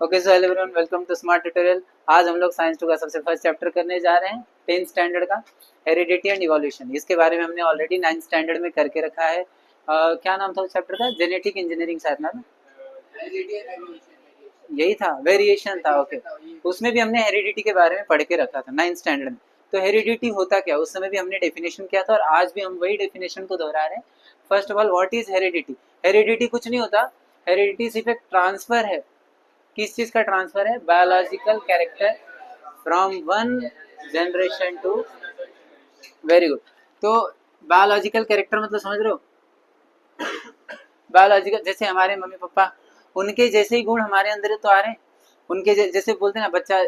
Okay so hello everyone, welcome to smart tutorial. आज हम लोग साइंस 2 का सबसे फर्स्ट चैप्टर करने जा रहे हैं, 10th स्टैंडर्ड का हेरिडिटी एंड इवोल्यूशन। इसके बारे में हमने ऑलरेडी 9th स्टैंडर्ड में करके रखा है। क्या नाम था उस चैप्टर का? जेनेटिक इंजीनियरिंग शायद ना? यही था, वेरिएशन था। ओके, उसमें भी हमने हेरिडिटी के बारे में पढ़ के रखा था 9th स्टैंडर्ड में। तो हेरिडिटी होता क्या, उस समय भी हमने डेफिनेशन किया था और आज भी हम वही डेफिनेशन को दोहरा रहे हैं। First of all, what is heredity? Heredity कुछ नहीं होता। हेरिडिटी सिर्फ एक ट्रांसफर है। किस चीज का ट्रांसफर है? Biological character from one generation to. Very good. तो बायोलॉजिकल कैरेक्टर मतलब समझ रहे हो? बायोलॉजिकल, जैसे हमारे मम्मी पापा, उनके जैसे ही गुण हमारे अंदर तो आ रहे हैं। उनके जैसे बोलते हैं ना, बच्चा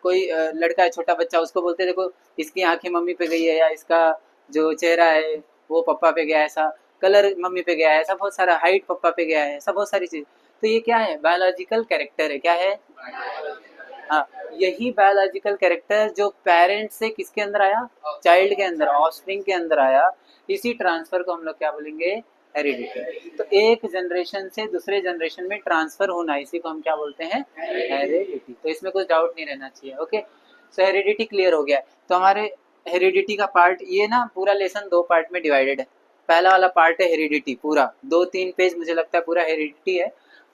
कोई लड़का है, छोटा बच्चा, उसको बोलते हैं देखो इसकी आंखें मम्मी पे गई है, या इसका जो चेहरा है वो पापा पे गया है, ऐसा कलर मम्मी पे गया है, ऐसा बहुत सारा, हाइट पापा पे गया है, ऐसा बहुत सारी चीज। तो ये क्या है? बायोलॉजिकल कैरेक्टर है। क्या है? हाँ, यही बायोलॉजिकल कैरेक्टर जो पेरेंट से किसके अंदर आया? चाइल्ड के अंदर, ऑफस्प्रिंग के अंदर आया। इसी ट्रांसफर को हम लोग क्या बोलेंगे? हेरिडिटी। तो एक जनरेशन से दूसरे जनरेशन में ट्रांसफर होना, इसी को हम क्या बोलते हैं? हेरिडिटी। तो इसमें कुछ डाउट नहीं रहना चाहिए। ओके, सो हेरिडिटी क्लियर हो गया। तो हमारे हेरिडिटी का पार्ट, ये ना पूरा लेसन दो पार्ट में डिवाइडेड है। पहला वाला पार्ट है हेरिडिटी, पूरा 2-3 पेज मुझे लगता है पूरा हेरिडिटी है।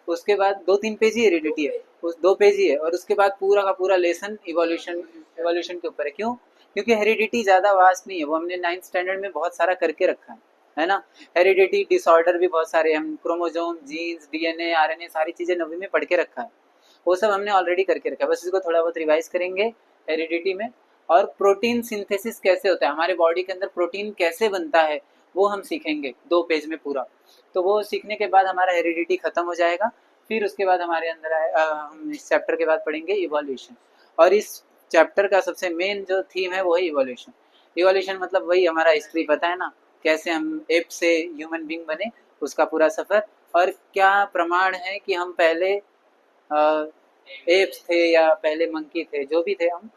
उसके बाद 2-3 पेज ही हेरिडिटी है, उस 2 पेज ही है। और उसके बाद पूरा का पूरा लेसन इवोल्यूशन, इवोल्यूशन के ऊपर है। क्यों? क्योंकि हेरिडिटी ज़्यादा वास्ट नहीं है, वो हमने 9th स्टैंडर्ड में बहुत सारा करके रखा है ना। हेरिडिटी डिसऑर्डर भी बहुत सारे, हम क्रोमोजोम, जीन्स, डीएनए, आरएनए, सारी चीज़ें 9वीं में पढ़ के रखा है। वो सब हमने ऑलरेडी करके रखा है, बस इसको थोड़ा बहुत रिवाइज करेंगे हेरिडिटी में। और प्रोटीन सिंथेसिस कैसे होता है, हमारे बॉडी के अंदर प्रोटीन कैसे बनता है, वो हम सीखेंगे 2 पेज में पूरा। तो वो सीखने के बाद हमारा हेरिडिटी खत्म हो जाएगा। फिर उसके बाद हमारे अंदर हम इस चैप्टर के बाद पढ़ेंगे इवोल्यूशन। और इस चैप्टर का सबसे मेन जो थीम है वो है इवोल्यूशन। इवोल्यूशन मतलब वही हमारा हिस्ट्री, पता है ना, कैसे हम एप से ह्यूमन बींग बने, उसका पूरा सफर। और क्या प्रमाण है कि हम पहले एप्स थे या पहले मंकी थे, जो भी थे हम,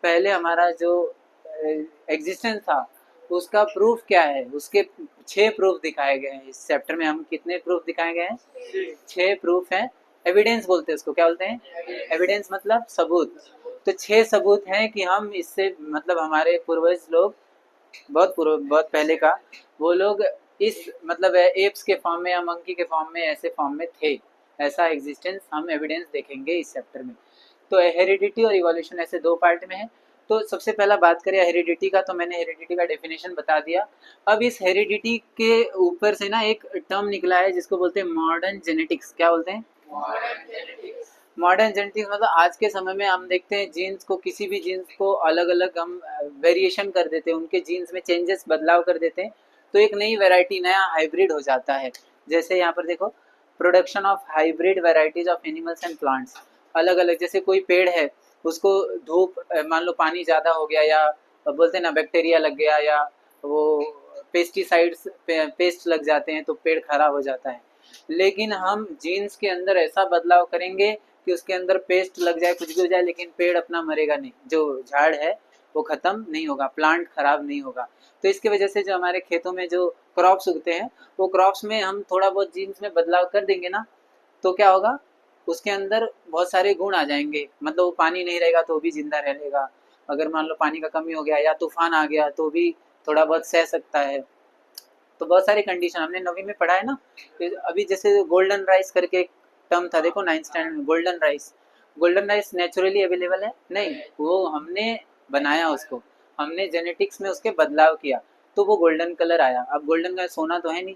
पहले हमारा जो एग्जिस्टेंस था उसका प्रूफ क्या है, उसके 6 प्रूफ दिखाए गए हैं इस चैप्टर में। हम कितने प्रूफ दिखाए गए हैं? 6 प्रूफ हैं। एविडेंस बोलते हैं उसको। क्या बोलते हैं? एविडेंस मतलब सबूत। तो 6 सबूत हैं कि हम इससे, मतलब हमारे पूर्वज लोग, बहुत पहले का, वो लोग इस मतलब एप्स के फॉर्म में या मंकी के फॉर्म में, ऐसे फॉर्म में थे। ऐसा एग्जिस्टेंस हम एविडेंस देखेंगे इस चैप्टर में। तो हेरिडिटी और इवोल्यूशन ऐसे 2 पार्ट में है। तो सबसे पहला बात करें हेरिडिटी का, तो मैंने हेरिडिटी का डेफिनेशन बता दिया। अब इस हेरिडिटी के ऊपर से ना एक टर्म निकला है जिसको बोलते हैं मॉडर्न जेनेटिक्स। क्या बोलते हैं? मॉडर्न जेनेटिक्स मतलब आज के समय में हम देखते हैं जीन्स को, किसी भी जीन्स को अलग अलग हम वेरिएशन कर देते हैं, उनके जीन्स में चेंजेस, बदलाव कर देते हैं। तो एक नई वैरायटी, नया हाइब्रिड हो जाता है। जैसे यहाँ पर देखो, production of hybrid varieties of animals and plants. अलग अलग, जैसे कोई पेड़ है, उसको धूप, मान लो पानी ज़्यादा हो गया, या बोलते हैं ना बैक्टीरिया लग गया, या वो पेस्टिसाइड्स पेस्ट लग जाते हैं तो पेड़ खराब हो जाता है। लेकिन हम जीन्स के अंदर ऐसा बदलाव करेंगे कि उसके अंदर पेस्ट लग जाए, कुछ भी हो जाए, लेकिन पेड़ अपना मरेगा नहीं, जो झाड़ है वो खत्म नहीं होगा, प्लांट खराब नहीं होगा। तो इसकी वजह से जो हमारे खेतों में जो क्रॉप्स उगते हैं, वो क्रॉप्स में हम थोड़ा बहुत जीन्स में बदलाव कर देंगे ना, तो क्या होगा, उसके अंदर बहुत सारे गुण आ जाएंगे। मतलब वो पानी नहीं रहेगा तो भी जिंदा रह लेगा, अगर मान लो पानी का कमी हो गया या तूफान आ गया तो भी थोड़ा बहुत सह सकता है। तो बहुत सारी कंडीशन हमने 9वीं में पढ़ा है ना। अभी जैसे गोल्डन राइस करके एक टर्म था, देखो 9th स्टैंडर्ड में, golden rice. Golden rice naturally available है नहीं, वो हमने बनाया उसको, हमने जेनेटिक्स में उसके बदलाव किया, तो वो गोल्डन कलर आया। अब गोल्डन का सोना तो है नहीं,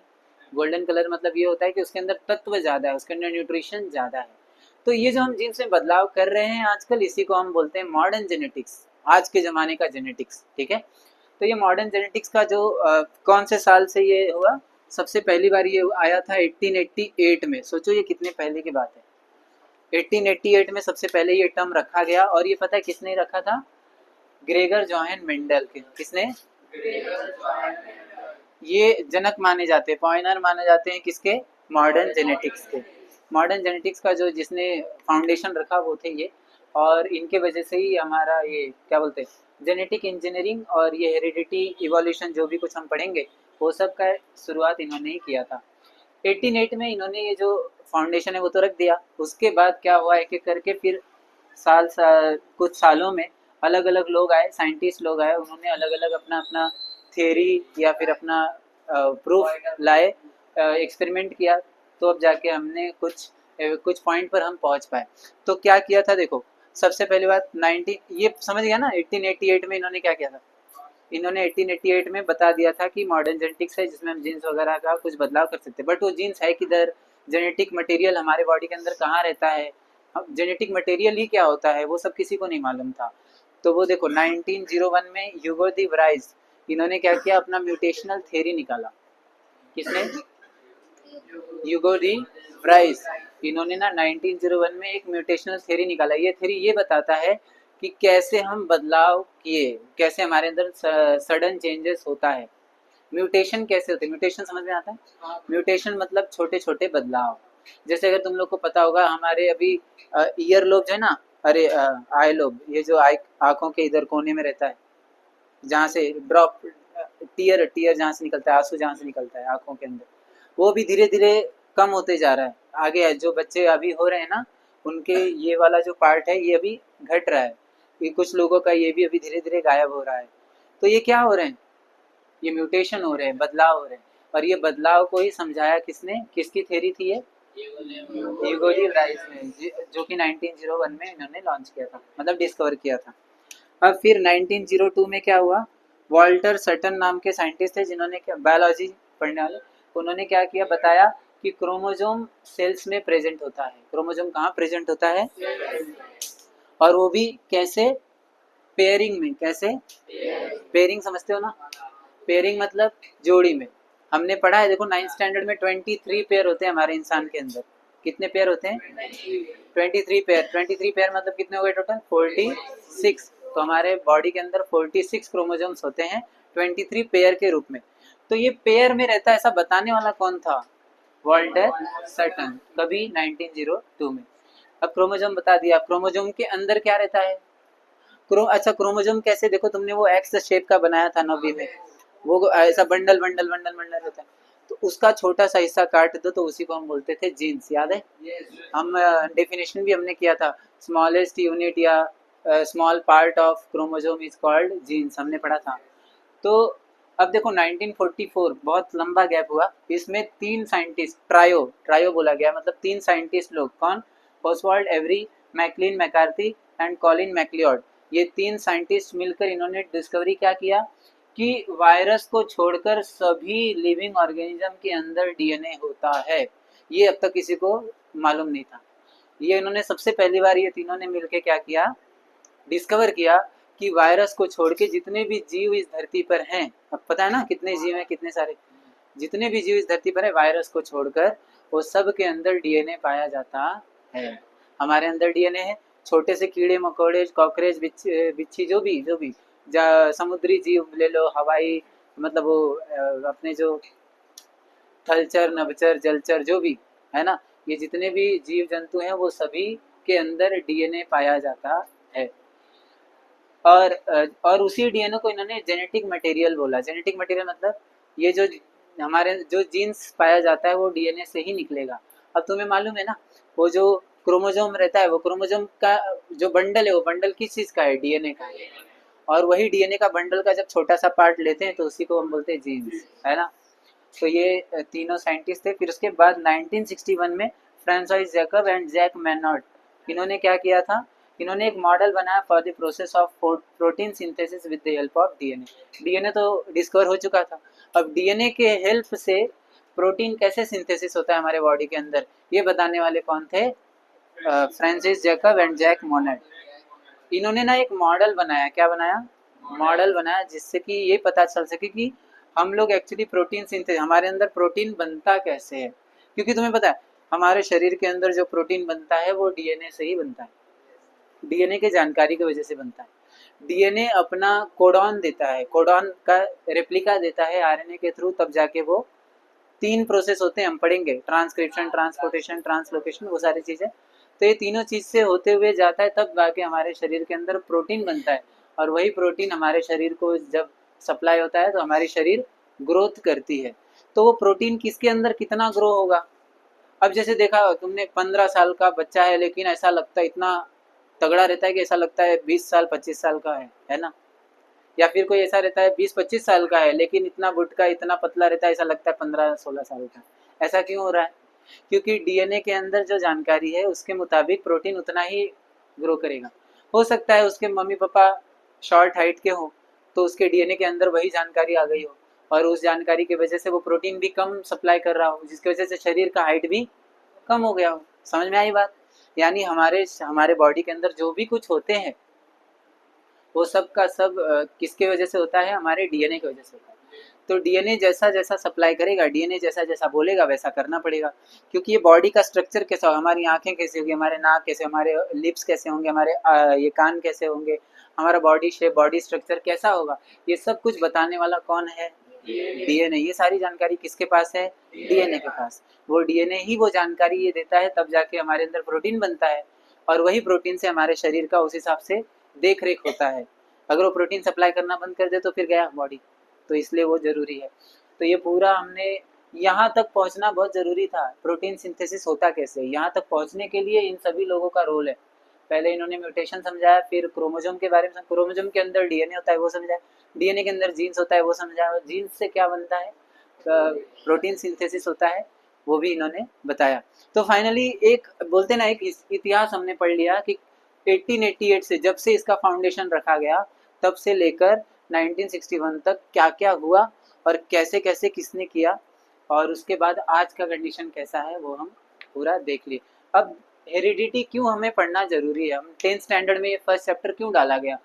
गोल्डन कलर मतलब ये होता है कि उसके अंदर तत्व ज़्यादा है, उसके अंदर न्यूट्रिशन ज़्यादा है। तो ये जो हम जीन्स में बदलाव कर रहे हैं आजकल, इसी को हम बोलते हैं मॉडर्न जेनेटिक्स, आज के ज़माने का जेनेटिक्स। ठीक है। तो ये मॉडर्न जेनेटिक्स का जो कौन से साल से ये हुआ? सबसे पहली बार ये आया था 1888 में। सोचो ये कितने पहले की बात है। 1888 में सबसे पहले ये टर्म रखा गया। और ये पता है किसने रखा था? ग्रेगर जोहान मेंडल के। किसने? ये जनक माने जाते हैं, पॉइनर माने जाते हैं किसके? मॉडर्न जेनेटिक्स के। मॉडर्न जेनेटिक्स का जो जिसने फाउंडेशन रखा वो थे ये। और इनके वजह से ही हमारा ये क्या बोलते हैं, जेनेटिक इंजीनियरिंग और ये हेरिडिटी, इवोल्यूशन, जो भी कुछ हम पढ़ेंगे वो सब का शुरुआत इन्होंने ही किया था। 1808 में इन्होंने ये जो फाउंडेशन है वो तो रख दिया। उसके बाद क्या हुआ, एक एक करके फिर कुछ सालों में अलग अलग लोग आए, साइंटिस्ट लोग आए, उन्होंने अलग अलग अपना अपना थियरी या फिर अपना प्रूफ लाए, एक्सपेरिमेंट किया, तो अब जाके हमने कुछ पॉइंट पर हम पहुंच पाए। तो क्या किया था देखो, सबसे पहली बात 19 ये समझ गया ना, 1888 में इन्होंने क्या किया था, इन्होंने 1888 में बता दिया था कि मॉडर्न जेनेटिक्स है जिसमें हम जीन्स वगैरह का कुछ बदलाव कर सकते हैं। बट वो जीन्स है किधर, जेनेटिक मटेरियल हमारे बॉडी के अंदर कहाँ रहता है, जेनेटिक मटेरियल ही क्या होता है, वो सब किसी को नहीं मालूम था। तो वो देखो 1901 में ह्यूगो दी व्राइस, इन्होंने क्या किया, अपना म्यूटेशनल थ्योरी निकाला। किसने, ह्यूगो दी व्राइस, इन्होंने ना 1901 में एक म्यूटेशनल थ्योरी निकाला। ये थ्योरी ये बताता है कि कैसे हम बदलाव किए, कैसे हमारे अंदर सडन चेंजेस होता है, म्यूटेशन कैसे होते हैं। म्यूटेशन समझ में आता है, म्यूटेशन मतलब छोटे छोटे बदलाव। जैसे अगर तुम लोग को पता होगा, हमारे अभी ईयर लोब जो है ना, अरे आई लोब, ये जो आंखों के इधर कोने में रहता है, जहाँ से ड्रॉप टीयर टीयर जहाँ से निकलता है, आंसू जहाँ से निकलता है आंखों के अंदर, वो भी धीरे धीरे कम होते जा रहा है। आगे जो बच्चे अभी हो रहे हैं ना, उनके ये वाला जो पार्ट है ये अभी घट रहा है, ये कुछ लोगों का ये भी अभी धीरे धीरे गायब हो रहा है। तो ये क्या हो रहे हैं, ये म्यूटेशन हो रहे हैं, बदलाव हो रहे हैं। और ये बदलाव को ही समझाया किसने, किसकी थ्योरी थी ये, ह्यूगो दी व्राइस ने, जो कि 1901 में इन्होंने लॉन्च किया था, मतलब डिस्कवर किया था। अब फिर 1902 में क्या हुआ, वॉल्टर सटन नाम के साइंटिस्ट थे, जिन्होंने क्या, बायोलॉजी पढ़ने वाले, उन्होंने क्या किया, बताया कि क्रोमोजोम सेल्स में प्रेजेंट होता है। क्रोमोजोम कहाँ प्रेजेंट होता है, और वो भी कैसे, पेयरिंग में। कैसे, पेयरिंग समझते हो ना, पेयरिंग मतलब जोड़ी में। हमने पढ़ा है, देखो 9th स्टैंडर्ड में 23 पेयर होते हैं हमारे इंसान के अंदर। कितने पेयर होते हैं, 23 पेयर। 23 पेयर मतलब कितने हो गए टोटल, 46। तो हमारे बॉडी के अंदर 46 क्रोमोसोम्स होते हैं 23 पेयर के रूप में। तो ये पेयर में रहता है, ऐसा बताने वाला कौन था, वॉल्टर सटन, कभी 1902 में। अब क्रोमोसोम बता दिया, क्रोमोसोम के अंदर क्या रहता है, अच्छा क्रोमोसोम कैसे, देखो तुमने वो एक्स शेप का बनाया था 9वीं में, वो ऐसा बंडल बंडल बंडल बंडल होता है, तो उसका छोटा सा हिस्सा काट दो तो उसी को हम बोलते थे जीन्स, याद है। हम डेफिनेशन भी हमने किया था, स्मॉलेस्ट यूनिट या small part of chromosome is called jeans, हमने पढ़ा था। तो अब देखो 1944, बहुत लंबा गैप हुआ, इसमें 3 साइंटिस्ट, ट्रायो ट्रायो बोला गया, मतलब 3 साइंटिस्ट लोग, कौन, Oswald Avery, Maclyn McCarty and Colin MacLeod, ये 3 साइंटिस्ट मिलकर इन्होंने डिस्कवरी क्या किया कि वायरस को छोड़कर सभी लिविंग ऑर्गेनिज्म के अंदर डीएनए होता है। ये अब तक किसी को मालूम नहीं था। ये इन्होंने सबसे पहली बार, ये तीनों ने मिलकर क्या किया, डिस्कवर किया कि वायरस को छोड़ के जितने भी जीव इस धरती पर हैं, अब पता है ना कितने जीव हैं, कितने सारे, जितने भी जीव इस धरती पर है वायरस को छोड़कर, वो सब के अंदर डीएनए पाया जाता है। हमारे अंदर डीएनए है, छोटे से कीड़े मकोड़े, कॉकरोच, बिच्छी, जो भी समुद्री जीव ले लो, हवाई, मतलब वो अपने जो थलचर, नभचर, जलचर, जो भी है ना, ये जितने भी जीव जंतु हैं वो सभी के अंदर डीएनए पाया जाता है। और उसी डीएनए को इन्होंने जेनेटिक मटेरियल बोला। जेनेटिक मटेरियल मतलब ये जो हमारे जो जीन्स पाया जाता है वो डीएनए से ही निकलेगा। अब तुम्हें मालूम है ना, वो जो क्रोमोसोम रहता है, वो क्रोमोसोम का जो बंडल है, वो बंडल किस चीज का है, डीएनए का है। और वही डीएनए का बंडल का जब छोटा सा पार्ट लेते हैं तो उसी को हम बोलते हैं जीन्स, है ना। तो ये तीनों साइंटिस्ट थे। फिर उसके बाद 1961 में फ्रांसोइस जैकब एंड जैक मैनॉट, इन्होंने क्या किया था, इन्होंने एक मॉडल बनाया for the process of protein synthesis with the help of DNA. DNA तो डिस्कवर हो चुका था, अब डीएनए के हेल्प से प्रोटीन कैसे सिंथेसिस होता है हमारे बॉडी के अंदर, ये बताने वाले कौन थे, Francis Jacob and Jacques Monod. इन्होंने ना एक मॉडल बनाया, क्या बनाया, मॉडल बनाया, जिससे कि ये पता चल सके कि हम लोग एक्चुअली प्रोटीन सिंथेसिस, हमारे अंदर प्रोटीन बनता कैसे है। क्योंकि तुम्हें पता है हमारे शरीर के अंदर जो प्रोटीन बनता है वो डीएनए से ही बनता है, डीएनए के जानकारी की वजह से बनता है। डीएनए अपना कोडॉन देता है, कोडॉन का रेप्लिका देता है आरएनए के थ्रू, तब जाके वो 3 प्रोसेस होते हैं, हम पढ़ेंगे, ट्रांसक्रिप्शन, ट्रांसपोर्टेशन, ट्रांसलोकेशन, वो सारी चीजें। तो ये तीनों चीज से होते हुए जाता है, तब जाके हमारे शरीर के अंदर प्रोटीन बनता है। और वही प्रोटीन हमारे शरीर को जब सप्लाई होता है तो हमारी शरीर ग्रोथ करती है। तो वो प्रोटीन किसके अंदर कितना ग्रो होगा। अब जैसे देखा तुमने 15 साल का बच्चा है लेकिन ऐसा लगता है इतना तगड़ा रहता है कि ऐसा लगता है 20 साल 25 साल का है ना। या फिर कोई ऐसा रहता है 20-25 साल का है लेकिन इतना गुटका इतना पतला रहता है ऐसा लगता है 15-16 साल का। ऐसा क्यों हो रहा है? क्योंकि डीएनए के अंदर जो जानकारी है उसके मुताबिक प्रोटीन उतना ही ग्रो करेगा। हो सकता है उसके मम्मी पापा शॉर्ट हाइट के हो तो उसके डीएनए के अंदर वही जानकारी आ गई हो और उस जानकारी की वजह से वो प्रोटीन भी कम सप्लाई कर रहा हो जिसकी वजह से शरीर का हाइट भी कम हो गया हो। समझ में आई बात? यानी हमारे हमारे बॉडी के अंदर जो भी कुछ होते हैं वो सब का सब किसके वजह से होता है? हमारे डीएनए की वजह से होता है। तो डीएनए जैसा जैसा सप्लाई करेगा, डीएनए जैसा जैसा बोलेगा वैसा करना पड़ेगा। क्योंकि ये बॉडी का स्ट्रक्चर कैसा होगा, हमारी आंखें कैसी होगी, हमारे नाक कैसे, हमारे लिप्स कैसे होंगे, हमारे ये कान कैसे होंगे, हमारा बॉडी शेप बॉडी स्ट्रक्चर कैसा होगा, ये सब कुछ बताने वाला कौन है? डीएनए। ये सारी जानकारी किसके पास है? डीएनए के पास। वो डीएनए ही वो जानकारी ये देता है तब जाके हमारे अंदर प्रोटीन बनता है और वही प्रोटीन से हमारे शरीर का उस हिसाब से देख रेख होता है। अगर वो प्रोटीन सप्लाई करना बंद कर दे तो फिर गया बॉडी। तो इसलिए वो ज़रूरी है। तो ये पूरा हमने यहाँ तक पहुँचना बहुत ज़रूरी था। प्रोटीन सिंथेसिस होता कैसे, यहाँ तक पहुँचने के लिए इन सभी लोगों का रोल है। पहले इन्होंने म्यूटेशन समझाया, फिर क्रोमोजोम के बारे में, क्रोमोजोम के अंदर डीएनए होता है वो समझाया, डीएनए के अंदर जीन्स होता है वो समझाया, और जीन्स से क्या बनता है, प्रोटीन सिंथेसिस होता है, वो भी इन्होंने बताया। तो फाइनली एक बोलते ना एक इतिहास हमने पढ़ लिया कि 1888 से जब से इसका फाउंडेशन रखा गया तब से लेकर 1961 तक क्या क्या हुआ और कैसे कैसे किसने किया और उसके बाद आज का कंडीशन कैसा है वो हम पूरा देख लिए। अब हेरिडिटी क्यों हमें पढ़ना जरूरी है, हम 10th स्टैंडर्ड में ये फर्स्ट चैप्टर क्यों डाला गया?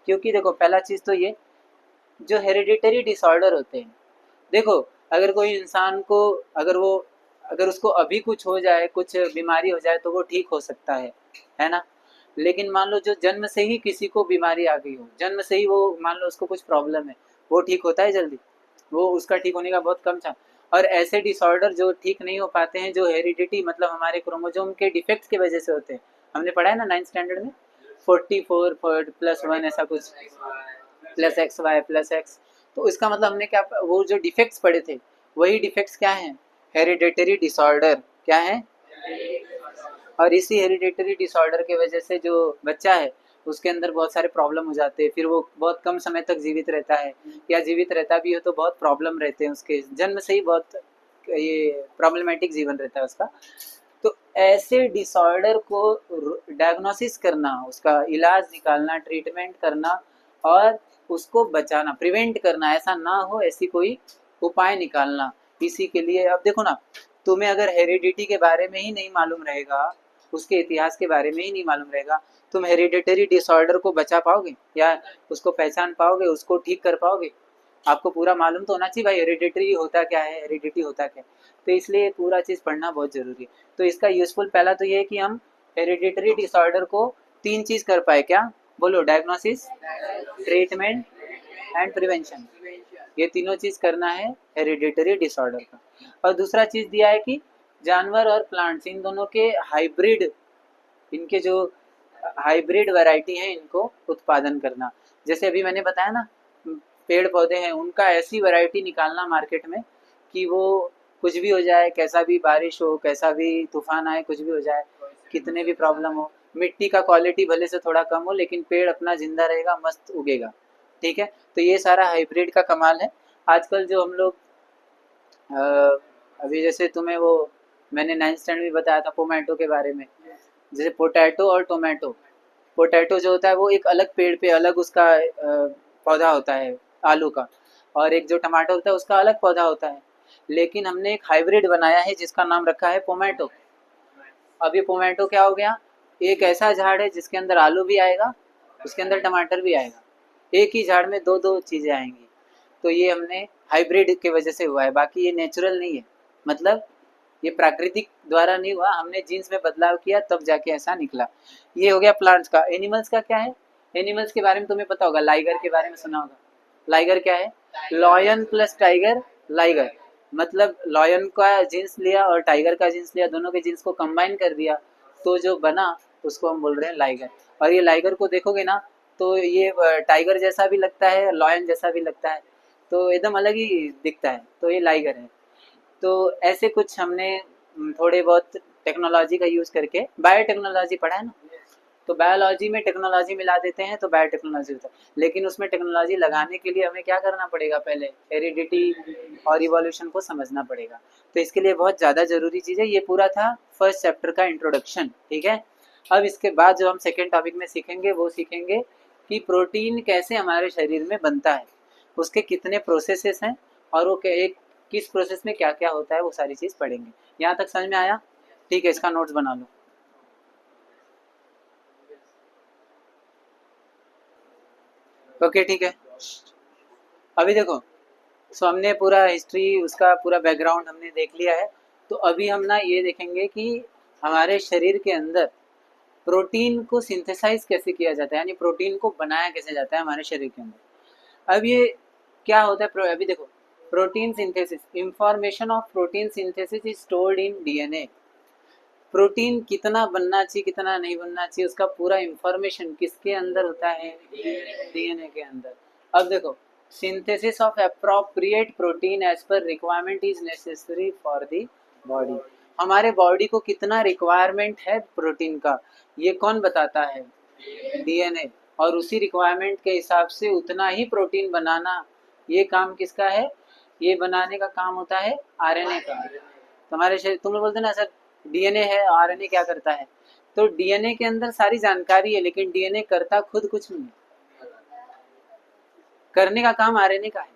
क्योंकि देखो पहला चीज़ तो ये जो हेरिडिटरी डिसऑर्डर होते हैं, देखो अगर कोई इंसान को अगर उसको अभी कुछ हो जाए, कुछ बीमारी हो जाए तो वो ठीक हो सकता है ना। लेकिन मान लो जो जन्म से ही किसी को बीमारी आ गई हो, जन्म से ही वो मान लो उसको कुछ प्रॉब्लम है, वो ठीक होता है जल्दी? वो उसका ठीक होने का बहुत कम चांस। और ऐसे डिसऑर्डर जो ठीक नहीं हो पाते हैं जो हेरिडिटी मतलब हमारे क्रोमोजोम के डिफेक्ट्स की वजह से होते हैं, हमने पढ़ा है ना 9th स्टैंडर्ड में 44+1 ऐसा कुछ +XY+X। तो इसका मतलब हमने क्या, वो जो डिफेक्ट्स पढ़े थे वही डिफेक्ट्स क्या हैं? Hereditary disorder. क्या है? और इसी हेरिडेटरी डिसऑर्डर के वजह से जो बच्चा है उसके अंदर बहुत सारे प्रॉब्लम हो जाते हैं, फिर वो बहुत कम समय तक जीवित रहता है, या जीवित रहता भी हो तो बहुत प्रॉब्लम रहते हैं, उसके जन्म से ही बहुत ये प्रॉब्लमेटिक जीवन रहता है उसका। तो ऐसे डिसऑर्डर को डायग्नोसिस करना, उसका इलाज निकालना, ट्रीटमेंट करना और उसको बचाना, प्रिवेंट करना, ऐसा ना हो ऐसी कोई उपाय निकालना, इसी के लिए। अब देखो ना, तुम्हें अगर हेरिडिटी के बारे में ही नहीं मालूम रहेगा, उसके इतिहास के बारे में ही नहीं मालूम रहेगा, तुम हेरिडिटरी डिसऑर्डर को बचा पाओगे या उसको पहचान पाओगे, उसको ठीक कर पाओगे? आपको पूरा मालूम तो होना चाहिए भाई हेरिडिटरी होता क्या है, हेरिडिटी होता क्या है। तो इसलिए पूरा चीज़ पढ़ना बहुत ज़रूरी है। तो इसका यूजफुल पहला तो ये है कि हम हेरिडिटरी डिसऑर्डर को 3 चीज़ कर पाए। क्या बोलो? Diagnosis, treatment and prevention. ये तीनों चीज़ करना है हेरिडिटरी डिसऑर्डर का। और दूसरा चीज़ दिया है कि जानवर और प्लांट्स इन दोनों के हाइब्रिड, इनके जो हाइब्रिड वैरायटी है इनको उत्पादन करना। जैसे अभी मैंने बताया ना, पेड़ पौधे हैं उनका ऐसी वैरायटी निकालना मार्केट में कि वो कुछ भी हो जाए, कैसा भी बारिश हो, कैसा भी तूफान आए, कुछ भी हो जाए, कितने भी प्रॉब्लम हो, मिट्टी का क्वालिटी भले से थोड़ा कम हो लेकिन पेड़ अपना जिंदा रहेगा, मस्त उगेगा। ठीक है, तो ये सारा हाइब्रिड का कमाल है। आजकल जो हम लोग अभी जैसे तुम्हें वो मैंने 9th स्टैंडर्ड में बताया था पोमैटो के बारे में, जैसे पोटैटो और टोमेटो। पोटैटो जो होता है वो एक अलग पेड़ पे अलग उसका पौधा होता है आलू का, और एक जो टमाटर होता है उसका अलग पौधा होता है, लेकिन हमने एक हाइब्रिड बनाया है जिसका नाम रखा है पोमैटो। अब ये पोमैटो क्या हो गया, एक ऐसा झाड़ है जिसके अंदर आलू भी आएगा, उसके अंदर टमाटर भी आएगा, एक ही झाड़ में दो दो चीज़ें आएंगी। तो ये हमने हाइब्रिड के वजह से हुआ है, बाकी ये नेचुरल नहीं है, मतलब ये प्राकृतिक द्वारा नहीं हुआ, हमने जीन्स में बदलाव किया तब जाके ऐसा निकला। ये हो गया प्लांट्स का। एनिमल्स का क्या है? एनिमल्स के बारे में तुम्हें पता होगा, लाइगर के बारे में सुना होगा। लाइगर क्या है? Lion plus tiger, liger. मतलब लॉयन का जीन्स लिया और टाइगर का जीन्स लिया, दोनों के जीन्स को कंबाइन कर दिया तो जो बना उसको हम बोल रहे हैं लाइगर। और ये लाइगर को देखोगे ना तो ये टाइगर जैसा भी लगता है, लॉयन जैसा भी लगता है, तो एकदम अलग ही दिखता है, तो ये लाइगर है। तो ऐसे कुछ हमने थोड़े बहुत टेक्नोलॉजी का यूज़ करके, बायोटेक्नोलॉजी पढ़ा है ना, तो बायोलॉजी में टेक्नोलॉजी मिला देते हैं तो बायोटेक्नोलॉजी होता है। लेकिन उसमें टेक्नोलॉजी लगाने के लिए हमें क्या करना पड़ेगा, पहले हेरिडिटी और इवोल्यूशन को समझना पड़ेगा। तो इसके लिए बहुत ज़्यादा ज़रूरी चीज़ है। ये पूरा था फर्स्ट चैप्टर का इंट्रोडक्शन, ठीक है। अब इसके बाद जो हम सेकेंड टॉपिक में सीखेंगे वो सीखेंगे कि प्रोटीन कैसे हमारे शरीर में बनता है, उसके कितने प्रोसेसेस हैं और वो एक किस प्रोसेस में क्या क्या होता है, वो सारी चीज़ पढ़ेंगे। यहाँ तक समझ में आया? ठीक है, इसका नोट्स बना लो। ओके ठीक है। अभी देखो, सो हमने पूरा हिस्ट्री, उसका पूरा बैकग्राउंड हमने देख लिया है। तो अभी हम ना ये देखेंगे कि हमारे शरीर के अंदर प्रोटीन को सिंथेसाइज कैसे किया जाता है, यानी प्रोटीन को बनाया कैसे जाता है हमारे शरीर के अंदर। अब ये क्या होता है, अभी देखो, protein synthesis, information of protein synthesis is stored in DNA. Protein कितना बनना चाहिए कितना नहीं बनना चाहिए, उसका पूरा इंफॉर्मेशन किसके अंदर होता है, डीएनए के अंदर। अब देखो, synthesis of appropriate protein as per requirement is necessary for the body. हमारे बॉडी को कितना रिक्वायरमेंट है प्रोटीन का, ये कौन बताता है, डीएनए। और उसी रिक्वायरमेंट के हिसाब से उतना ही प्रोटीन बनाना, ये काम किसका है, ये बनाने का काम होता है आरएनए का। तुम्हारे शरीर, तुम लोग बोलते ना सर डीएनए है, आरएनए क्या करता है, तो डीएनए के अंदर सारी जानकारी है, लेकिन डीएनए करता खुद कुछ नहीं, करने का काम आरएनए का है,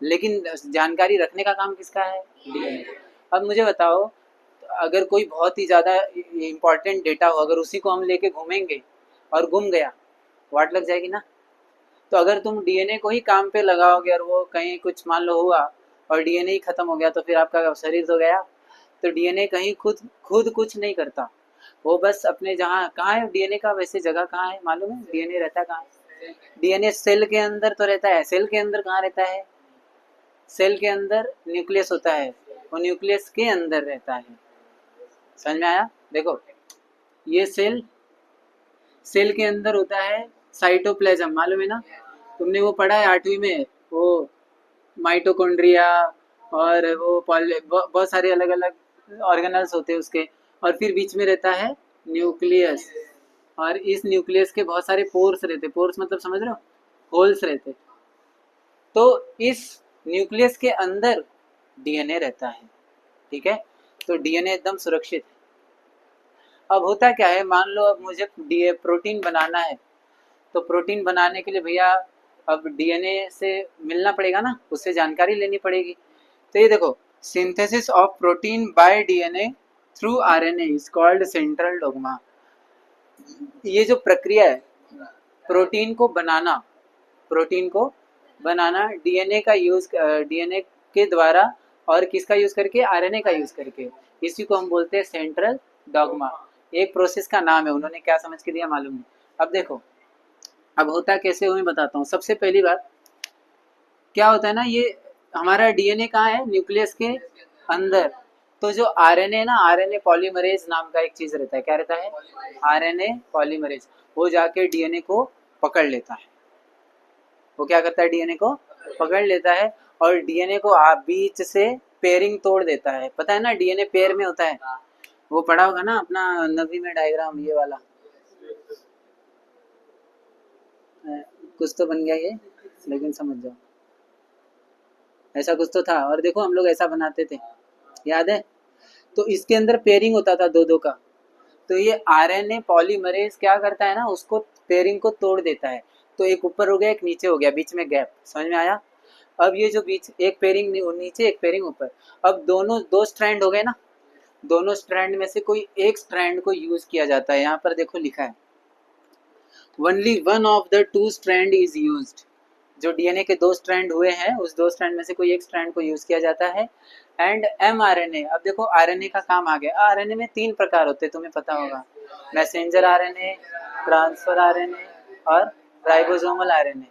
लेकिन जानकारी रखने का काम किसका है, डीएनए। अब मुझे बताओ, अगर कोई बहुत ही ज़्यादा इम्पोर्टेंट डेटा हो, अगर उसी को हम लेके घूमेंगे और गुम गया, वाट लग जाएगी ना। तो अगर तुम डीएनए को ही काम पे लगाओगे और वो कहीं कुछ मान लो हुआ और डीएनए ही खत्म हो गया, तो फिर आपका शरीर तो गया। तो डीएनए कहीं खुद खुद कुछ नहीं करता, वो बस अपने जहाँ, कहाँ है डीएनए का वैसे जगह कहाँ है मालूम है, डीएनए रहता है कहाँ है, डीएनए सेल के अंदर तो रहता है। सेल के अंदर कहाँ रहता है, सेल के अंदर न्यूक्लियस होता है, वो न्यूक्लियस के अंदर रहता है। समझ में आया? देखो, ये सेल, सेल के अंदर होता है साइटोप्लाज्म, मालूम है ना, तुमने वो पढ़ा है 8वीं में, वो माइटोकॉन्ड्रिया और वो बहुत सारे अलग अलग ऑर्गेनल्स होते हैं उसके, और फिर बीच में रहता है न्यूक्लियस, और इस न्यूक्लियस के बहुत सारे पोर्स रहते, पोर्स मतलब समझ रहे हो, होल्स रहते। तो इस न्यूक्लियस के अंदर डीएनए रहता है, ठीक है। तो डीएनए एकदम सुरक्षित है। अब होता क्या है, मान लो अब मुझे प्रोटीन बनाना है, तो प्रोटीन बनाने के लिए भैया अब डीएनए से मिलना पड़ेगा ना, उससे जानकारी लेनी पड़ेगी। तो ये देखो, synthesis of protein bye DNA through RNA is called central dogma. ये जो प्रक्रिया है प्रोटीन को बनाना, प्रोटीन को बनाना डीएनए का यूज, डीएनए के द्वारा, और किसका यूज करके, आरएनए का यूज करके, इसी को हम बोलते हैं सेंट्रल डॉग्मा। एक प्रोसेस का नाम है, उन्होंने क्या समझ के दिया मालूम नहीं। अब देखो, अब होता कैसे हुए बताता हूँ। सबसे पहली बात क्या होता है ना, ये हमारा डीएनए कहाँ है, न्यूक्लियस के अंदर। तो जो आरएनए ना, आरएनए पॉलीमरेज नाम का एक चीज रहता है, क्या रहता है, आरएनए पॉलीमरेज, वो जाके डीएनए को पकड़ लेता है। वो क्या करता है, डीएनए को पकड़ लेता है और डीएनए को बीच से पेयरिंग तोड़ देता है। पता है ना, डीएनए पेयर में होता है, वो पढ़ा होगा ना अपना 9वीं में डायग्राम ये वाला, कुछ तो बन गया ये, लेकिन समझ जाओ, ऐसा कुछ तो था। और देखो हम लोग ऐसा बनाते थे, याद है। तो इसके अंदर पेयरिंग होता था दो दो का। तो ये आरएनए पॉलीमरेज क्या करता है ना, उसको पेयरिंग को तोड़ देता है। तो एक ऊपर हो गया, एक नीचे हो गया, बीच में गैप, समझ में आया। अब ये जो बीच, एक पेयरिंग नीचे एक पेयरिंग ऊपर, अब दोनों दो स्ट्रैंड हो गए ना, दोनों स्ट्रैंड में से कोई एक स्ट्रैंड को यूज किया जाता है। यहाँ पर देखो लिखा है, only one of the two strand is used. जो डीएनए के दो स्ट्रैंड हुए हैं, उस दो स्ट्रैंड में से कोई एक स्ट्रैंड को यूज किया जाता है। एंड एमआरएनए, अब देखो आरएनए का काम आ गया। आरएनए में 3 प्रकार होते हैं, तुम्हें पता होगा, मैसेंजर आरएनए, ट्रांसफर आरएनए और ribosomal RNA.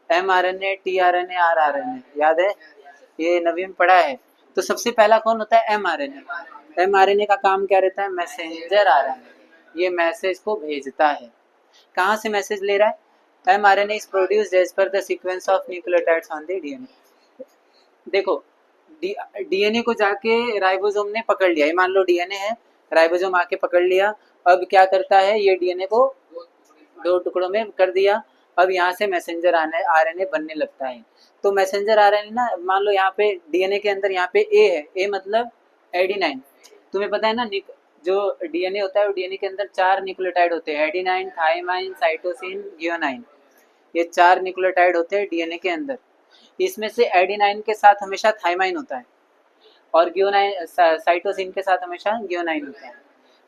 MRNA, tRNA, rRNA, याद है, ये 9वीं में पढ़ा है। तो सबसे पहला कौन होता है, एमआरएनए। एमआरएनए का काम क्या रहता है, मैसेंजर आरएनए, ये मैसेज को भेजता है। कहाँ से मैसेज ले रहा है, mRNA is produced as per the sequence of nucleotides on the DNA। देखो, डीएनए को जाके राइबोसोम ने पकड़ लिया, ये मान लो डीएनए है, राइबोसोम आके पकड़ लिया। अब क्या करता है, ये डीएनए को दो टुकड़ों में कर दिया। अब यहाँ से मैसेंजर आरएनए बनने लगता है। तो मैसेंजर आरएनए ना, मान लो यहाँ पे डीएनए के अंदर यहाँ पे ए है, ए मतलब एडिनाइन। तुम्हें पता है ना, जो डीएनए होता है वो डीएनए के अंदर 4 न्यूक्लियोटाइड होते हैं, एडिनाइन, थाइमाइन, साइटोसिन, गुआनाइन। ये 4 न्यूक्लियोटाइड होते हैं डीएनए के अंदर। इसमें से एडिनाइन के साथ हमेशा थाइमाइन होता है और गुआनाइन साइटोसिन के साथ हमेशा गुआनाइन होता है।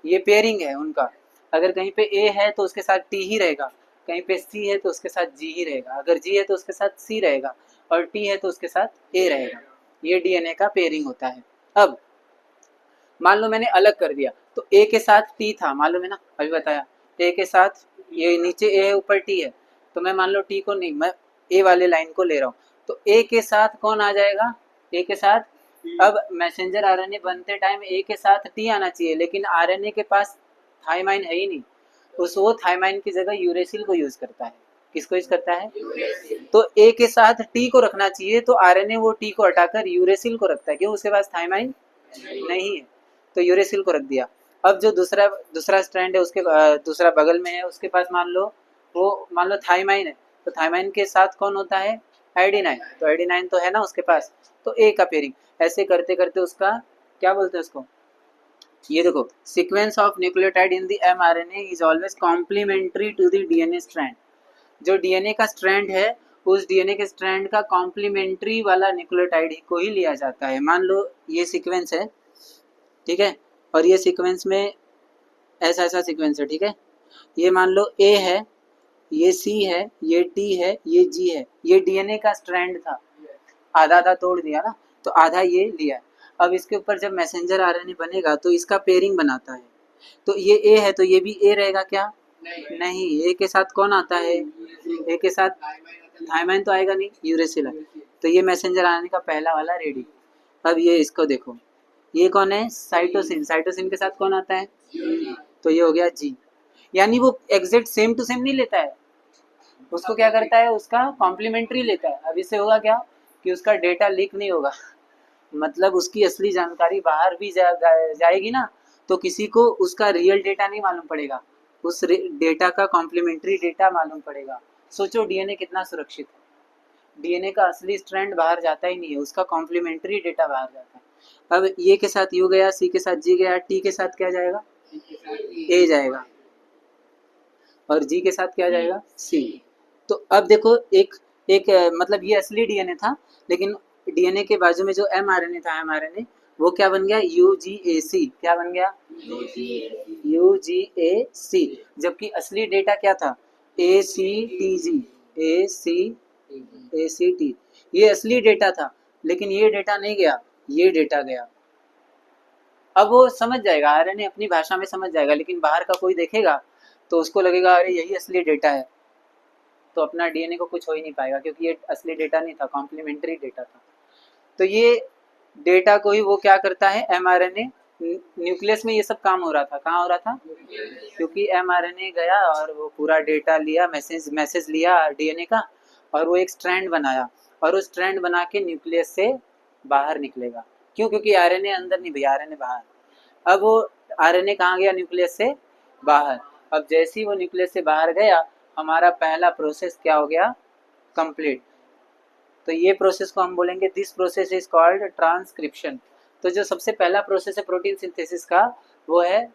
ये पेयरिंग है उनका। अगर कहीं पे ए है तो उसके साथ टी ही रहेगा, कहीं पे सी है तो उसके साथ जी ही रहेगा, अगर जी है तो उसके साथ सी रहेगा, और टी है तो उसके साथ ए रहेगा। ये डीएनए का पेयरिंग होता है। अब मान लो मैंने अलग कर दिया, तो ए के साथ टी था, मालूम है ना, अभी बताया। ए के साथ, ये नीचे ए है ऊपर टी है, तो मैं मान लो टी को नहीं, मैं ए वाले लाइन को ले रहा हूँ, तो ए के साथ कौन आ जाएगा, ए के साथ। अब मैसेंजर आरएनए बनते टाइम ए के साथ टी आना चाहिए, लेकिन आरएनए के पास थाइमाइन है ही नहीं, वो थाइमाइन की जगह यूरेसिल को यूज करता है। किसको यूज करता है? तो ए के साथ टी को रखना चाहिए, तो आरएनए वो टी को हटाकर यूरेसिल को रखता है, क्यों? उसके पास थाइमाइन नहीं है, तो यूरेसिल को रख दिया। अब जो दूसरा स्ट्रैंड है, उसके दूसरा बगल में है, उसके पास मान लो थाइमाइन है, तो थाइमाइन के साथ कौन होता है? एडिनाइन। तो एडिनाइन तो है ना उसके पास, तो ए का पेयरिंग। ऐसे करते करते उसका क्या बोलते हैं उसको, ये देखो, sequence of nucleotide in the mRNA is always complementary to the DNA strand. जो डीएनए का स्ट्रैंड है, उस डीएनए के स्ट्रैंड का कॉम्प्लीमेंट्री वाला न्यूक्लियोटाइड को ही लिया जाता है। मान लो ये सीक्वेंस है, ठीक है, और ये सीक्वेंस में ऐसा ऐसा सीक्वेंस है, ठीक है। ये मान लो ए है, ये सी है, ये टी है, ये जी है। ये डीएनए का स्ट्रैंड था, आधा आधा तोड़ दिया ना, तो आधा ये लिया। अब इसके ऊपर जब मैसेंजर आरएनए बनेगा तो इसका पेयरिंग बनाता है। तो ये ए है, तो ये भी ए रहेगा क्या? नहीं। ए के साथ कौन आता है? ए के साथ थाइमाइन तो आएगा नहीं, यूरेसिल है। तो ये मैसेंजर आरएनए का पहला वाला रेडी। अब ये इसको देखो, ये कौन है? साइटोसिन। साइटोसिन के साथ कौन आता है? तो ये हो गया जी। यानी वो एग्जैक्ट सेम टू सेम नहीं लेता है, उसको क्या करता है, उसका कॉम्प्लीमेंट्री लेता है। अब इससे होगा क्या कि उसका डेटा लीक नहीं होगा, मतलब उसकी असली जानकारी बाहर भी जाएगी ना, तो किसी को उसका रियल डेटा नहीं मालूम पड़ेगा, उस डेटा का कॉम्प्लीमेंट्री डेटा मालूम पड़ेगा। सोचो डीएनए कितना सुरक्षित है। डीएनए का असली स्ट्रैंड बाहर जाता ही नहीं है, उसका कॉम्प्लीमेंट्री डेटा बाहर जाता है। अब ये के साथ यू गया, सी के साथ जी गया, टी के साथ क्या जाएगा? ए जाएगा, और जी के साथ क्या जाएगा? सी। तो अब देखो, एक एक मतलब ये असली डीएनए था, लेकिन डीएनए के बाजू में जो एमआरएनए था, एमआरएनए वो क्या बन गया? यूजीएसी। क्या बन गया? यूजीएसी। जबकि असली डेटा क्या था? एसीटीजी, एसीटी। ये असली डेटा था, लेकिन ये डेटा नहीं गया, ये डेटा गया। अब वो समझ जाएगा, आरएनए अपनी भाषा में समझ जाएगा, लेकिन बाहर का कोई देखेगा तो उसको लगेगा अरे यही असली डेटा है, तो अपना डीएनए को कुछ हो ही नहीं पाएगा, क्योंकि ये असली डेटा नहीं था, कॉम्प्लीमेंट्री डेटा था। तो ये डेटा को ही वो क्या करता है, एमआरएनए। न्यूक्लियस में ये सब काम हो रहा था, कहाँ हो रहा था? क्योंकि एमआरएनए गया और वो पूरा डेटा लिया, मैसेज लिया डीएनए का, और वो एक स्ट्रैंड बनाया, और वो स्ट्रैंड बना के न्यूक्लियस से बाहर निकलेगा। क्यों? क्योंकि आरएनए अंदर नहीं भैया, आरएनए बाहर। अब वो आरएनए कहाँ गया? न्यूक्लियस से बाहर। अब जैसे ही वो न्यूक्लियस से बाहर गया, हमारा पहला प्रोसेस क्या हो गया? कंप्लीट। तो ये प्रोसेस को हम बोलेंगे, this process is called transcription. तो जो सबसे पहला प्रोसेस है प्रोटीन सिंथेसिस का, वो है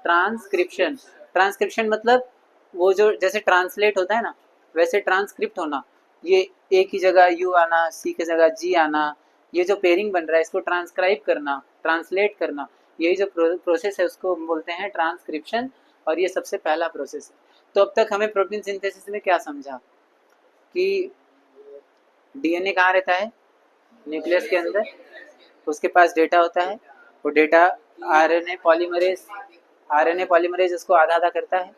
ट्रांसक्रिप्शन। ट्रांसक्रिप्शन मतलब वो जो जैसे ट्रांसलेट होता है ना, वैसे ट्रांसक्रिप्ट होना। ये ए की जगह यू आना, सी की जगह जी आना, ये जो पेयरिंग बन रहा है इसको ट्रांसक्राइब करना, ट्रांसलेट करना, यही जो प्रोसेस है उसको हम बोलते हैं ट्रांसक्रिप्शन, और ये सबसे पहला प्रोसेस है। तो अब तक हमें प्रोटीन सिंथेसिस में क्या समझा कि डीएनए कहाँ रहता है? न्यूक्लियस के अंदर, उसके पास डेटा होता है, वो डेटा आरएनए पॉलीमरेज उसको आधा आधा करता है,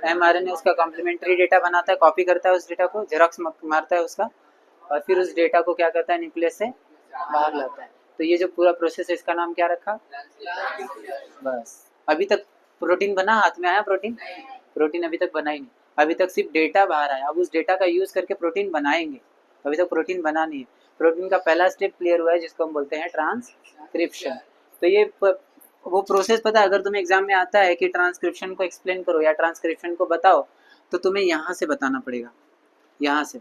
एमआरएनए उसका कॉम्प्लीमेंट्री डेटा बनाता है, कॉपी करता है उस डेटा को, जेरॉक्स मारता है उसका, और फिर उस डेटा को क्या करता है? न्यूक्लियस से बाहर लाता है। तो ये जो पूरा प्रोसेस है इसका नाम क्या रखा? बस। अभी तक प्रोटीन बना, हाथ में आया प्रोटीन? प्रोटीन अभी तक बना ही नहीं, अभी तक सिर्फ डेटा बाहर आया। अब उस डेटा का यूज करके प्रोटीन बनाएंगे, अभी तक प्रोटीन बना नहीं है। प्रोटीन का पहला स्टेप क्लियर हुआ है जिसको हम बोलते हैं ट्रांसक्रिप्शन। तो ये वो प्रोसेस पता है, अगर तुम्हें एग्जाम में आता है कि ट्रांसक्रिप्शन को एक्सप्लेन करो या ट्रांसक्रिप्शन को बताओ, तो तुम्हें यहाँ से बताना पड़ेगा। यहाँ से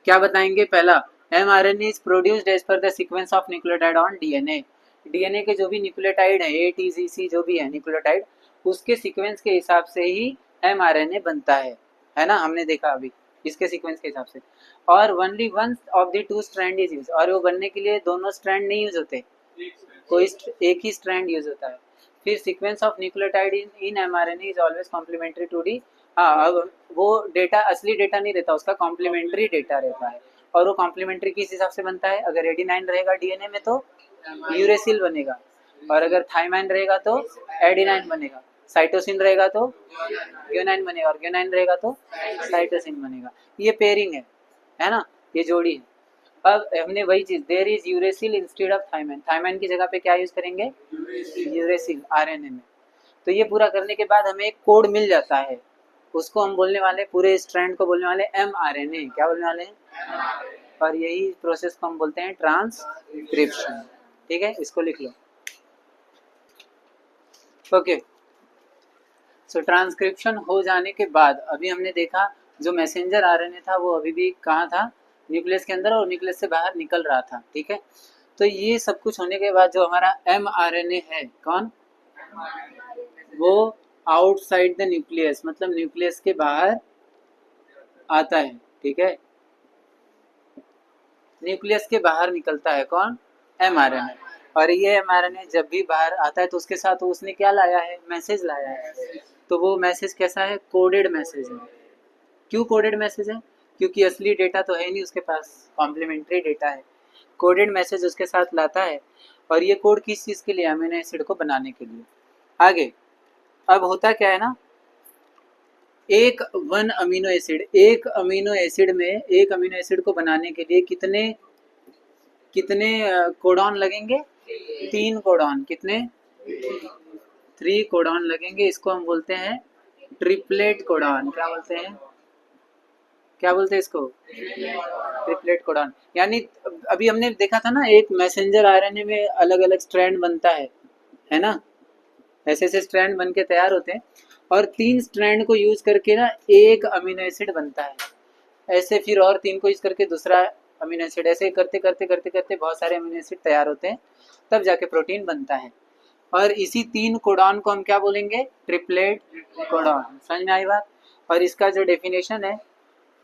क्या बताएंगे? पहला, mRNA is produced as per the sequence of nucleotide on DNA. DNA के जो भी न्यूक्लियोटाइड है, ए टी जी सी जो भी है न्यूक्लियोटाइड, उसके सीक्वेंस के हिसाब से ही mRNA बनता है ना, हमने देखा अभी इसके सीक्वेंस के हिसाब से। और only one of the two strand is use, और वो बनने के लिए दोनों स्ट्रैंड नहीं यूज होते, कोई एक ही स्ट्रैंड यूज होता है। फिर sequence of nucleotide in mRNA is always complementary to D. हाँ, अब वो डेटा असली डेटा नहीं रहता, उसका कॉम्प्लीमेंट्री डेटा रहता है। और वो कॉम्प्लीमेंट्री किस हिसाब से बनता है? अगर एडिनाइन रहेगा डीएनए में तो यूरेसिल बनेगा, और अगर थाइमाइन रहेगा तो एडिनाइन बनेगा, साइटोसिन रहेगा तो ग्यूनाइन बनेगा, और ग्यूनाइन रहेगा तो साइटोसिन बनेगा। ये पेयरिंग है ना, ये जोड़ी है। अब हमने वही चीज, there is uracil instead of thymine, thymine की जगह पे क्या यूज करेंगे? यूरेसिल आरएनए में। तो ये पूरा करने के बाद हमें एक कोड मिल जाता है, उसको हम बोलने वाले, पूरे स्ट्रैंड को बोलने वाले mRNA। क्या बोलने वाले हैं? और यही प्रोसेस को हम बोलते हैं ट्रांसक्रिप्शन। ठीक है, इसको लिख लो। ओके, सो ट्रांसक्रिप्शन हो जाने के बाद अभी हमने देखा जो मैसेंजर आरएनए था वो अभी भी कहाँ था? न्यूक्लियस के अंदर, और न्यूक्लियस से बाहर निकल रहा था। ठीक है, तो ये सब कुछ होने के बाद जो हमारा mRNA है, कौन? वो आउटसाइड द न्यूक्लियस, मतलब न्यूक्लियस के बाहर आता है। ठीक है, न्यूक्लियस के बाहर निकलता है कौन? mRNA। और ये mRNA जब भी बाहर आता है तो उसके साथ उसने क्या लाया है? मैसेज लाया है। तो वो मैसेज कैसा है? कोडेड मैसेज है। क्यों कोडेड मैसेज है? क्योंकि असली डेटा तो है नहीं उसके पास, कॉम्प्लीमेंट्री डेटा है। कोडेड मैसेज उसके साथ लाता है, और ये कोड किस चीज़ के लिए? अमीनो एसिड को बनाने के लिए। आगे अब होता क्या है ना, एक अमीनो एसिड में, एक अमीनो एसिड को बनाने के लिए कितने कोडॉन लगेंगे? 3 कोडॉन। कितने? 3 कोडॉन लगेंगे। इसको हम बोलते हैं ट्रिपलेट कोडॉन। क्या बोलते हैं? क्या बोलते हैं इसको? Triplet codon. यानी अभी हमने देखा था ना, एक मैसेंजर आरएनए में अलग अलग स्ट्रैंड बनता है ना, ऐसे ऐसे स्ट्रैंड बन के तैयार होते हैं, और 3 स्ट्रैंड को यूज करके ना एक अमीनो एसिड बनता है। ऐसे फिर और 3 को यूज करके दूसरा अमीनो एसिड, ऐसे करते करते करते करते बहुत सारे अमीनो एसिड तैयार होते हैं, तब जाके प्रोटीन बनता है। और इसी 3 कोडॉन को हम क्या बोलेंगे? Triplet codon. समझ में आई बात? और इसका जो डेफिनेशन है,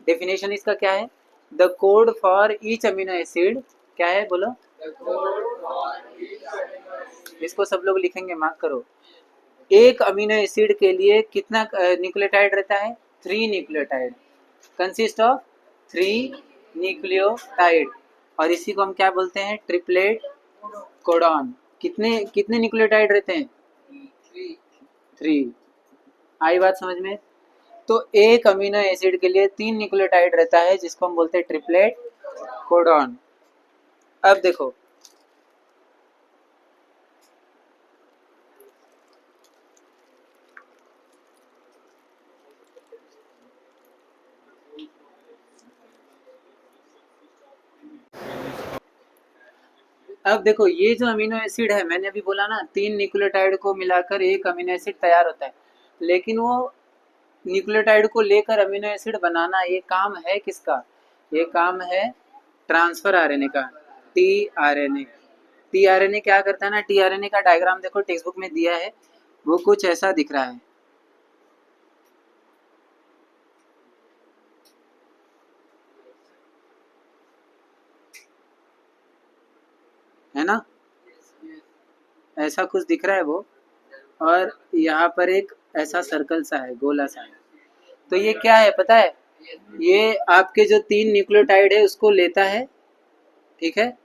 डेफिनेशन इसका क्या है? The code for each amino acid, क्या है बोलो? इसको सब लोग लिखेंगे, मार्क करो। एक अमीनो एसिड के लिए कितना न्यूक्लियोटाइड रहता है? 3 न्यूक्लियोटाइड, कंसिस्ट ऑफ 3 न्यूक्लियोटाइड। और इसी को हम क्या बोलते हैं? Triplet codon. कितने कितने न्यूक्लियोटाइड रहते हैं? 3। आई बात समझ में? तो एक अमीनो एसिड के लिए 3 न्यूक्लियोटाइड रहता है, जिसको हम बोलते हैं ट्रिपलेट कोडॉन। अब देखो, अब देखो ये जो अमीनो एसिड है, मैंने अभी बोला ना 3 न्यूक्लियोटाइड को मिलाकर एक अमीनो एसिड तैयार होता है, लेकिन वो न्यूक्लियोटाइड को लेकर अमीनो एसिड बनाना, ये काम है किसका? ये काम है ट्रांसफर आरएनए का, टीआरएनए। टीआरएनए क्या करता है ना, टीआरएनए का डायग्राम देखो टेक्स्ट बुक में दिया है, वो कुछ ऐसा दिख रहा है ना, ऐसा कुछ दिख रहा है वो, और यहाँ पर एक ऐसा सर्कल सा है, गोला सा है। तो ये क्या है पता है? ये आपके जो 3 न्यूक्लियोटाइड है उसको लेता है, ठीक है,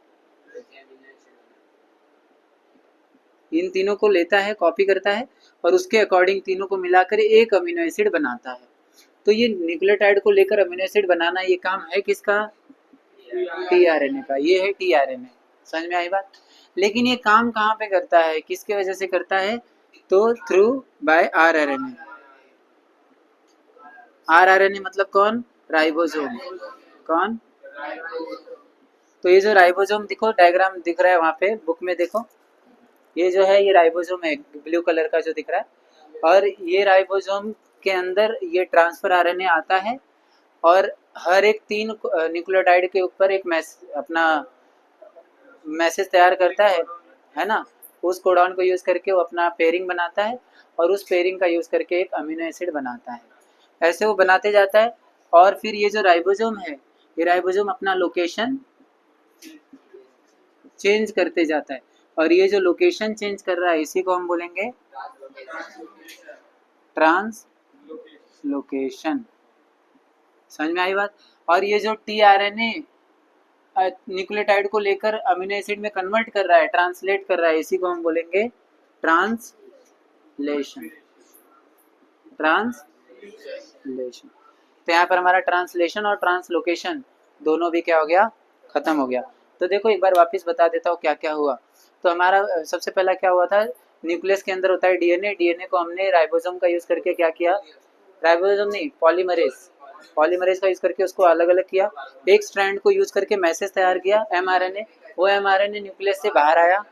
इन तीनों को लेता है, कॉपी करता है, और उसके अकॉर्डिंग तीनों को मिलाकर एक अमीनो एसिड बनाता है। तो ये न्यूक्लियोटाइड को लेकर अमीनो एसिड बनाना, ये काम है किसका? टीआरएनए का। ये है टीआरएनए। समझ में आई बात? लेकिन ये काम कहाँ पे करता है, किसके वजह से करता है? तो थ्रू बाय आरआरएनए। आरआरएनए मतलब कौन? राइबोसोम। कौन? तो ये जो राइबोसोम देखो डायग्राम दिख रहा है वहाँ पे बुक में देखो, ये जो है ये राइबोसोम है ब्लू कलर का जो दिख रहा है, और ये राइबोसोम के अंदर ये ट्रांसफर आरएनए आता है और हर एक 3 न्यूक्लियोटाइड के ऊपर एक अपना मैसेज तैयार करता है ना। उस कोडॉन को यूज करके वो अपना पेयरिंग बनाता है और उस पेयरिंग का यूज करके एक अमीनो एसिड बनाता है। ऐसे वो बनाते जाता है और फिर ये जो राइबोसोम है, ये राइबोसोम अपना लोकेशन चेंज करते जाता है, और ये जो लोकेशन चेंज कर रहा है इसी को हम बोलेंगे ट्रांसलोकेशन। समझ में आई बात। और ये जो टीआरएनए न्यूक्लियोटाइड को लेकर अमीनो एसिड में कन्वर्ट कर रहा है, ट्रांसलेट कर रहा है, इसी को हम बोलेंगे ट्रांसलेशन। ट्रांसलेशन। तो यहाँ पर हमारा ट्रांसलेशन और ट्रांसलोकेशन दोनों भी क्या हो गया, खत्म हो गया। तो देखो एक बार वापस बता देता हूँ क्या क्या हुआ। तो हमारा सबसे पहला क्या हुआ था, न्यूक्लियस के अंदर होता है डीएनए, डीएनए को हमने राइबोसोम का यूज करके क्या किया, राइबोसोम नहीं पॉलीमरेज, पॉलीमरेज का यूज करके उसको अलग अलग किया, एक स्ट्रैंड को यूज करके मैसेज तैयार किया एमआरएनए, वो एमआरएनए न्यूक्लियस से बाहर आया,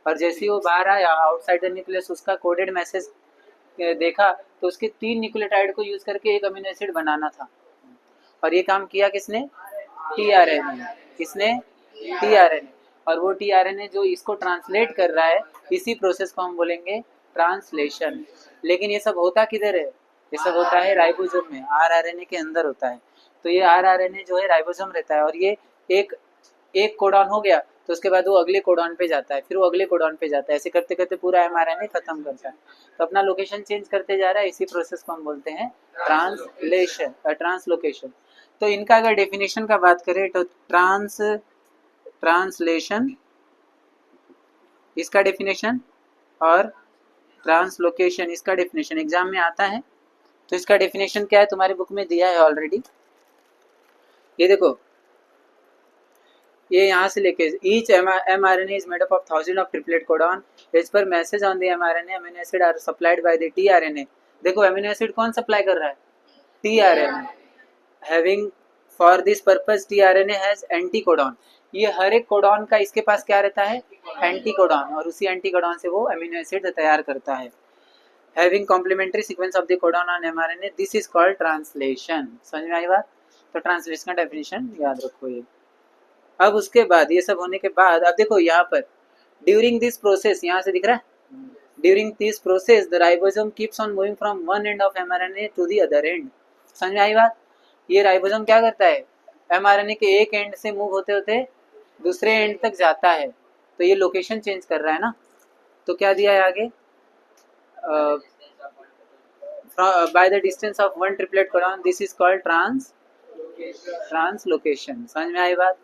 और जैसे ही वो बाहर आया आउटसाइड द न्यूक्लियस उसका कोडेड मैसेज देखा, तो उसके 3 न्यूक्लियोटाइड को यूज करके एक अमीनो एसिड बनाना था, और ये काम किया किसने, टीआरएनए। किसने, टीआरएनए। और वो टीआरएनए जो इसको ट्रांसलेट कर रहा है, इसी प्रोसेस को हम बोलेंगे ट्रांसलेशन। लेकिन ये सब होता किधर है, ये सब होता है राइबोसोम में, आरआरएनए के अंदर होता है। तो ये आरआरएनए जो है राइबोसोम रहता है, और ये एक एक कोडॉन हो गया तो उसके बाद वो अगले कोडॉन पे जाता है, फिर वो अगले कोडॉन पे जाता है, ऐसे करते करते पूरा एमआरएनए खत्म करता है। तो अपना लोकेशन चेंज करते जा रहा है, इसी प्रोसेस को हम बोलते हैं ट्रांसलेशन, ट्रांसलोकेशन। तो इनका अगर डेफिनेशन का बात करें तो ट्रांसलेशन इसका डेफिनेशन, और ट्रांसलोकेशन इसका डेफिनेशन एग्जाम में आता है। तो इसका डेफिनेशन क्या है, तुम्हारी बुक में दिया है ऑलरेडी, ये देखो, ये यहाँ से लेके each mRNA is made up of thousands of triplet codon, as per message on the mRNA amino acid are supplied by the tRNA। देखो अमीनो एसिड कौन सप्लाई कर रहा है, tRNA। Having for this purpose tRNA has anti codon, ये हर एक codon का इसके पास क्या रहता है, एंटी कोडॉन, और उसी एंटी कोडॉन से वो अमीनो एसिड तैयार करता है। Having complementary sequence of the codon on mRNA, this is called translation. समझ में आई बात। तो ट्रांसलेशन का डेफिनेशन याद रखो ये। अब उसके बाद ये सब होने के बाद अब देखो यहाँ पर ड्यूरिंग दिस प्रोसेस, यहाँ से दिख रहा है, during this process the ribosome keeps on moving from one end of mRNA to the other end. समझ में आई बात। ये राइबोसोम क्या करता है, एमआरएनए के एक एंड से मूव होते होते दूसरे एंड तक जाता है, तो ये लोकेशन चेंज कर रहा है ना। तो क्या दिया है आगे, by the distance of one triplet codon, this is called translocation. समझ में आई बात।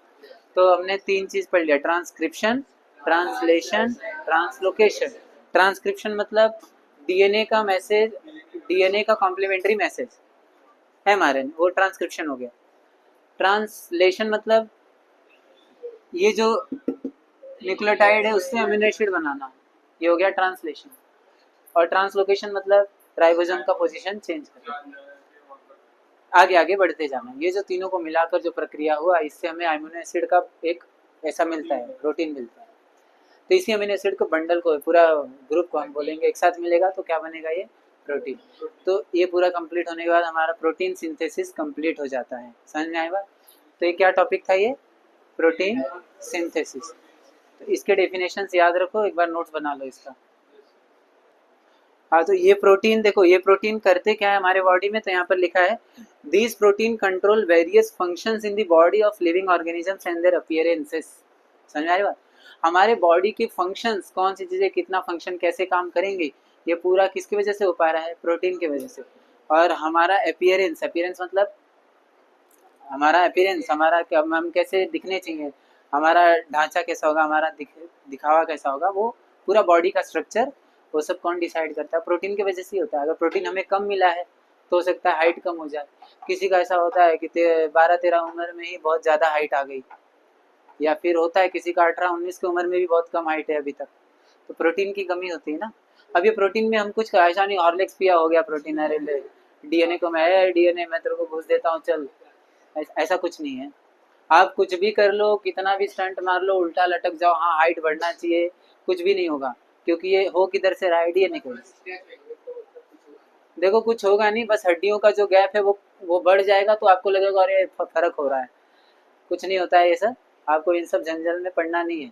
तो हमने 3 चीज पढ़ लिया, ट्रांसक्रिप्शन, ट्रांसलेशन, ट्रांसलोकेशन। ट्रांसक्रिप्शन मतलब डीएनए का मैसेज, डीएनए का कॉम्प्लीमेंट्री मैसेज एमआरएनए, वो ट्रांसक्रिप्शन हो गया। ट्रांसलेशन मतलब ये जो न्यूक्लियोटाइड है उससे अमीनो एसिड बनाना, ये हो गया ट्रांसलेशन। और ट्रांसलोकेशन मतलब राइबोसोम का पोजीशन चेंज करना, आगे आगे बढ़ते जाना। ये जो तीनों को मिलाकर जो प्रक्रिया हुआ, इससे हमें अमीनो एसिड का एक ऐसा मिलता है, प्रोटीन मिलता है। तो इसी अमीनो एसिड को बंडल को, पूरा ग्रुप को हम बोलेंगे, एक साथ मिलेगा तो क्या बनेगा, ये प्रोटीन। तो ये पूरा कंप्लीट होने के बाद हमारा प्रोटीन सिंथेसिस कंप्लीट हो जाता है। समझ में आएगा। तो ये क्या टॉपिक था, ये प्रोटीन सिंथेसिस। तो इसके डेफिनेशन याद रखो, एक बार नोट्स बना लो इसका। हाँ, तो ये प्रोटीन देखो, ये प्रोटीन करते क्या है हमारे बॉडी में, तो यहाँ पर लिखा है these protein control various functions in the body of living organisms and their appearances. समझ में आ रही बात। हमारे बॉडी के फंक्शंस, कौन सी चीजें कितना फंक्शन कैसे काम करेंगे, ये पूरा किसकी वजह से हो पा रहा है, प्रोटीन की वजह से। और हमारा अपीयरेंस, अपीयरेंस मतलब हमारा अपीयरेंस, हमारा हम कैसे दिखने चाहिए, हमारा ढांचा कैसा होगा, हमारा दिखावा कैसा होगा, वो पूरा बॉडी का स्ट्रक्चर, वो सब कौन डिसाइड करता है, प्रोटीन की वजह से ही होता है। अगर प्रोटीन हमें कम मिला है तो हो सकता है हाइट कम हो जाए। किसी का ऐसा होता है कि 12-13 उम्र में ही बहुत ज़्यादा हाइट आ गई, या फिर होता है किसी का 18-19 की उम्र में भी बहुत कम हाइट है अभी तक, तो प्रोटीन की कमी होती है ना। अब ये प्रोटीन में हम कुछ ऐसा नहीं हॉर्लिक्स पिया हो गया प्रोटीन, अरे डीएनए को मैं डीएनए मैं तेरे को घुस देता हूँ चल, ऐसा कुछ नहीं है। आप कुछ भी कर लो, कितना भी स्टंट मार लो, उल्टा लटक जाओ, हाँ हाइट बढ़ना चाहिए, कुछ भी नहीं होगा, क्योंकि ये हो किधर से रहा, आइडिया नहीं कोई। देखो कुछ होगा नहीं, बस हड्डियों का जो गैप है वो बढ़ जाएगा, तो आपको लगेगा अरे फर्क हो रहा है। कुछ नहीं होता है ये सब, आपको इन सब झंझट में पड़ना नहीं है।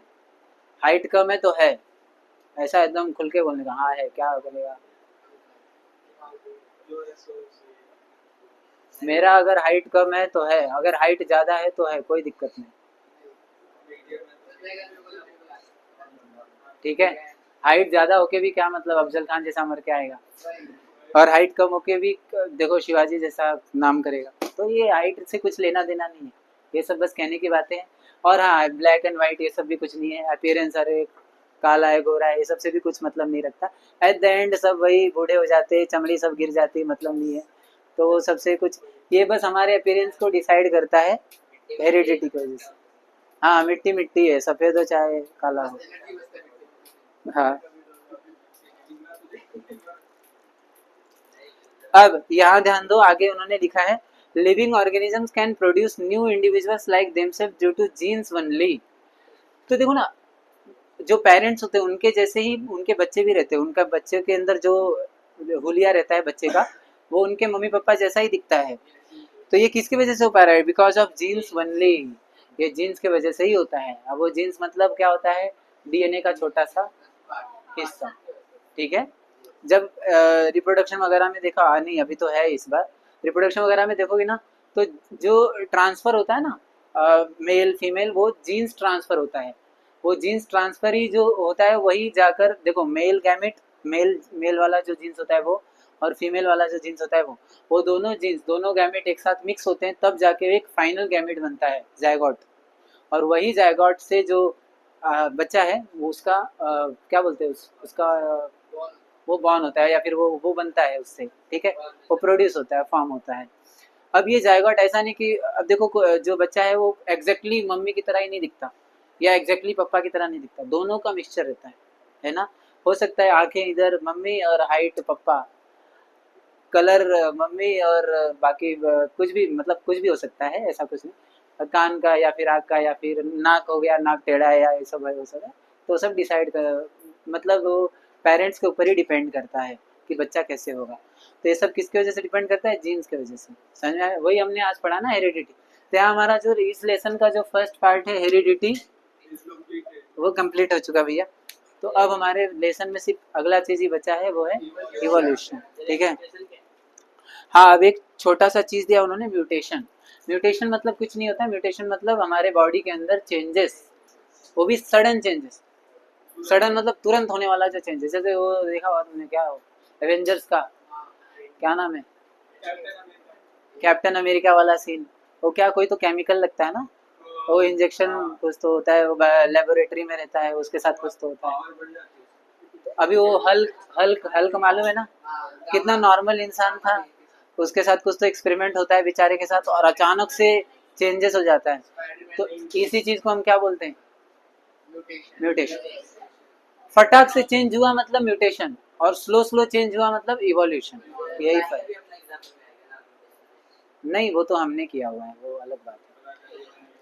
हाइट कम है तो है, ऐसा एकदम खुल के बोलने का, हाँ है क्या बोलेगा। मेरा अगर हाइट कम है तो है, अगर हाइट ज्यादा है तो है, कोई दिक्कत नहीं। ठीक है, हाइट ज्यादा होके भी क्या मतलब, अफजल खान जैसा मर के आएगा, और हाइट कम होके भी देखो शिवाजी जैसा नाम करेगा, तो ये हाइट से कुछ लेना देना नहीं है, ये सब बस कहने की बातें हैं। और हाँ, ब्लैक एंड व्हाइट ये सब भी कुछ नहीं है, अपीयरेंस अरे काला है गोरा है ये सब से भी कुछ मतलब नहीं रखता। एट द एंड सब वही बूढ़े हो जाते, चमड़ी सब गिर जाती, मतलब नहीं है। तो वो सबसे कुछ, ये बस हमारे अपीयरेंस को डिसाइड करता है, हेरिडिटी की वजह से। हाँ मिट्टी मिट्टी है, सफेद हो चाहे काला हो। हाँ, अब यहाँ ध्यान दो, आगे उन्होंने लिखा है living organisms can produce new individuals like themselves due to genes only. तो देखो ना, जो पेरेंट्स होते हैं उनके जैसे ही उनके बच्चे भी रहते हैं, उनका बच्चे के अंदर जो हुलिया रहता है बच्चे का, वो उनके मम्मी पापा जैसा ही दिखता है। तो ये किसकी वजह से हो पा रहा है, बिकॉज ऑफ जीन्स ओनली, ये जीन्स की वजह से ही होता है। अब वो जीन्स मतलब क्या होता है, डीएनए का छोटा सा हिस्सा। ठीक है, जब रिप्रोडक्शन वगैरह में देखा, नहीं अभी तो है इस बार, रिप्रोडक्शन वगैरह में देखोगे ना, तो जो ट्रांसफर होता है ना, मेल फीमेल, वो जीन्स ट्रांसफर होता है। वो जीन्स ट्रांसफर ही जो होता है वही जाकर देखो, मेल गैमेट, मेल मेल वाला जो जीन्स होता है वो, और फीमेल वाला जो जीन्स होता है वो दोनों जीन्स, दोनों गैमेट एक साथ मिक्स होते हैं, तब जाके एक फाइनल गैमेट बनता है, जायगोट। और वही जायगोट से जो बच्चा है वो उसका क्या बोलते हैं उसका वो बॉर्न होता है, या फिर वो बनता है उससे। ठीक है, वो प्रोड्यूस होता है, फॉर्म होता है। अब ये जायगोट ऐसा नहीं कि, अब देखो जो बच्चा है वो एग्जैक्टली मम्मी की तरह ही नहीं दिखता, या एग्जैक्टली पापा की तरह नहीं दिखता, दोनों का मिक्सचर रहता है ना। हो सकता है आंखें इधर मम्मी और हाइट पापा, कलर मम्मी और बाकी कुछ भी, मतलब कुछ भी हो सकता है, ऐसा कुछ नहीं। कान का या फिर आँख का, या फिर नाक हो गया, नाक टेढ़ा है, या ये सब है वो सब है। तो सब डिसाइड कर, मतलब वो पेरेंट्स के ऊपर ही डिपेंड करता है कि बच्चा कैसे होगा। तो ये सब किसकी वजह से डिपेंड करता है, जीन्स की वजह से। समझ में आया? वही हमने आज पढ़ा ना, हेरिडिटी। तो यहाँ हमारा जो इस लेसन का जो फर्स्ट पार्ट है हेरिडिटी, वो कंप्लीट हो चुका भैया। तो अब हमारे लेसन में सिर्फ अगला चीज ही बचा है, वो है इवोल्यूशन। ठीक है, हाँ अब एक छोटा सा चीज दिया उन्होंने, म्यूटेशन। म्यूटेशन मतलब कुछ नहीं होता, म्यूटेशन मतलब हमारे बॉडी के अंदर चेंजेस, वो भी सडन चेंजेस। सडन मतलब तुरंत होने वाला जो चेंजेस, जैसे वो देखा हुआ तुमने क्या हो, एवेंजर्स का क्या नाम है, कैप्टन अमेरिका वाला सीन। वो क्या, कोई तो केमिकल लगता है ना, वो इंजेक्शन कुछ तो होता है, वो लेबोरेटरी में रहता है, उसके साथ कुछ तो होता है। अभी वो हल्क हल्क हल्क मालूम है ना, कितना नॉर्मल इंसान था, उसके साथ कुछ तो एक्सपेरिमेंट होता है बेचारे के साथ, और अचानक से चेंजेस हो जाता है। तो इसी चीज को हम क्या बोलते हैं, म्यूटेशन। फटाक से चेंज हुआ मतलब म्यूटेशन, और स्लो स्लो चेंज हुआ मतलब इवोल्यूशन। यही फर्क, नहीं वो तो हमने किया हुआ है, वो अलग बात है।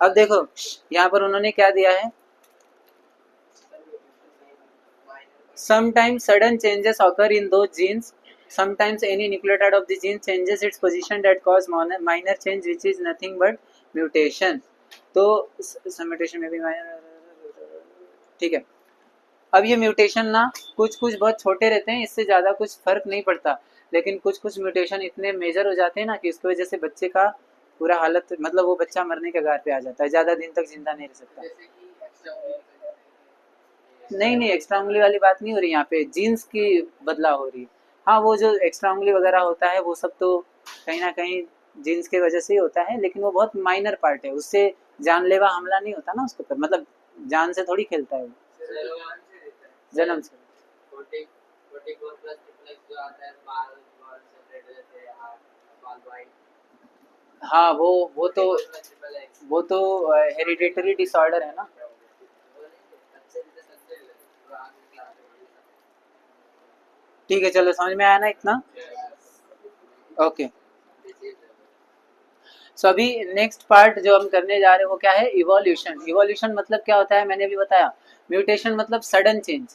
अब देखो यहाँ पर उन्होंने क्या दिया है, sometimes sudden changes occur in those genes, sometimes any nucleotide of the gene changes its position that cause minor change which is nothing but mutation। तो म्यूटेशन में भी ठीक है। अब ये म्यूटेशन ना कुछ कुछ बहुत छोटे रहते हैं, इससे ज़्यादा कुछ फर्क नहीं पड़ता, लेकिन कुछ कुछ म्यूटेशन इतने मेजर हो जाते हैं ना कि उसकी वजह से बच्चे का पूरा हालत, मतलब वो बच्चा मरने के कगार पे आ जाता है, ज़्यादा दिन तक जिंदा नहीं रह सकता। नहीं नहीं, एक्स्ट्रा उंगली वाली बात नहीं हो रही यहाँ पे, जीन्स की बदलाव हो रही है। हाँ वो जो एक्स्ट्रा उंगली वगैरह होता है वो सब तो कहीं ना कहीं जीन्स की वजह से ही होता है, लेकिन वो बहुत माइनर पार्ट है, उससे जानलेवा हमला नहीं होता ना उसके ऊपर, मतलब जान से थोड़ी खेलता है वो, जन्म से। हाँ वो तो हेरिडेटरी डिसऑर्डर है ना। ठीक है, चलो समझ में आया ना इतना। ओके, सो अभी नेक्स्ट पार्ट जो हम करने जा रहे हैं वो क्या है, इवोल्यूशन। इवोल्यूशन मतलब क्या होता है, मैंने अभी बताया। म्यूटेशन मतलब सडन चेंज,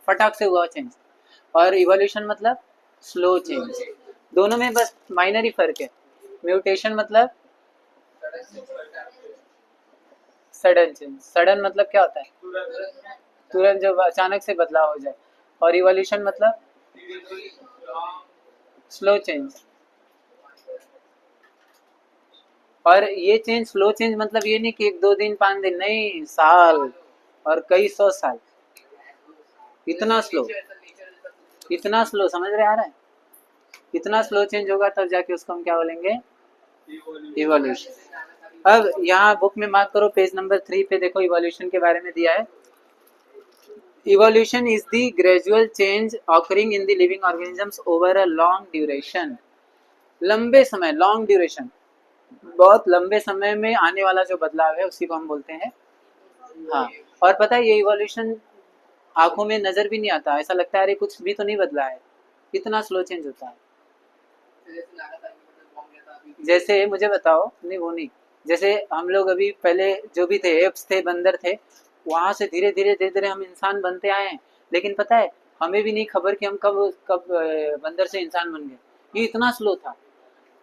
फटाक से हुआ चेंज, और इवोल्यूशन मतलब स्लो चेंज। दोनों में बस माइनर ही फर्क है। म्यूटेशन मतलब सडन चेंज, सडन मतलब क्या होता है, तुरंत जब अचानक से बदलाव हो जाए, और इवोल्यूशन मतलब स्लो चेंज। और ये चेंज, स्लो चेंज मतलब ये नहीं कि एक दो दिन पांच दिन, नहीं, साल और कई सौ साल, इतना स्लो, इतना स्लो, समझ रहे आ रहा है, इतना स्लो चेंज होगा तब जाके उसको हम क्या बोलेंगे, इवोल्यूशन। अब यहाँ बुक में मार्क करो, पेज नंबर 3 पे देखो इवोल्यूशन के बारे में दिया है। Evolution is the gradual change occurring in the living organisms over a long duration. लंबे समय, लॉन्ग ड्यूरेशन, बहुत लंबे समय में आने वाला जो बदलाव है उसी को हम बोलते हैं। हाँ, और पता है ये इवोल्यूशन आंखों में नजर भी नहीं आता, ऐसा लगता है अरे कुछ भी तो नहीं बदला है, इतना स्लो चेंज होता है। जैसे मुझे बताओ, नहीं वो नहीं, जैसे हम लोग अभी पहले जो भी थे, एप्स थे, बंदर थे, वहां से धीरे धीरे धीरे धीरे हम इंसान बनते आए हैं, लेकिन पता है हमें भी नहीं खबर कि हम कब कब बंदर से इंसान बन गए, ये इतना स्लो था।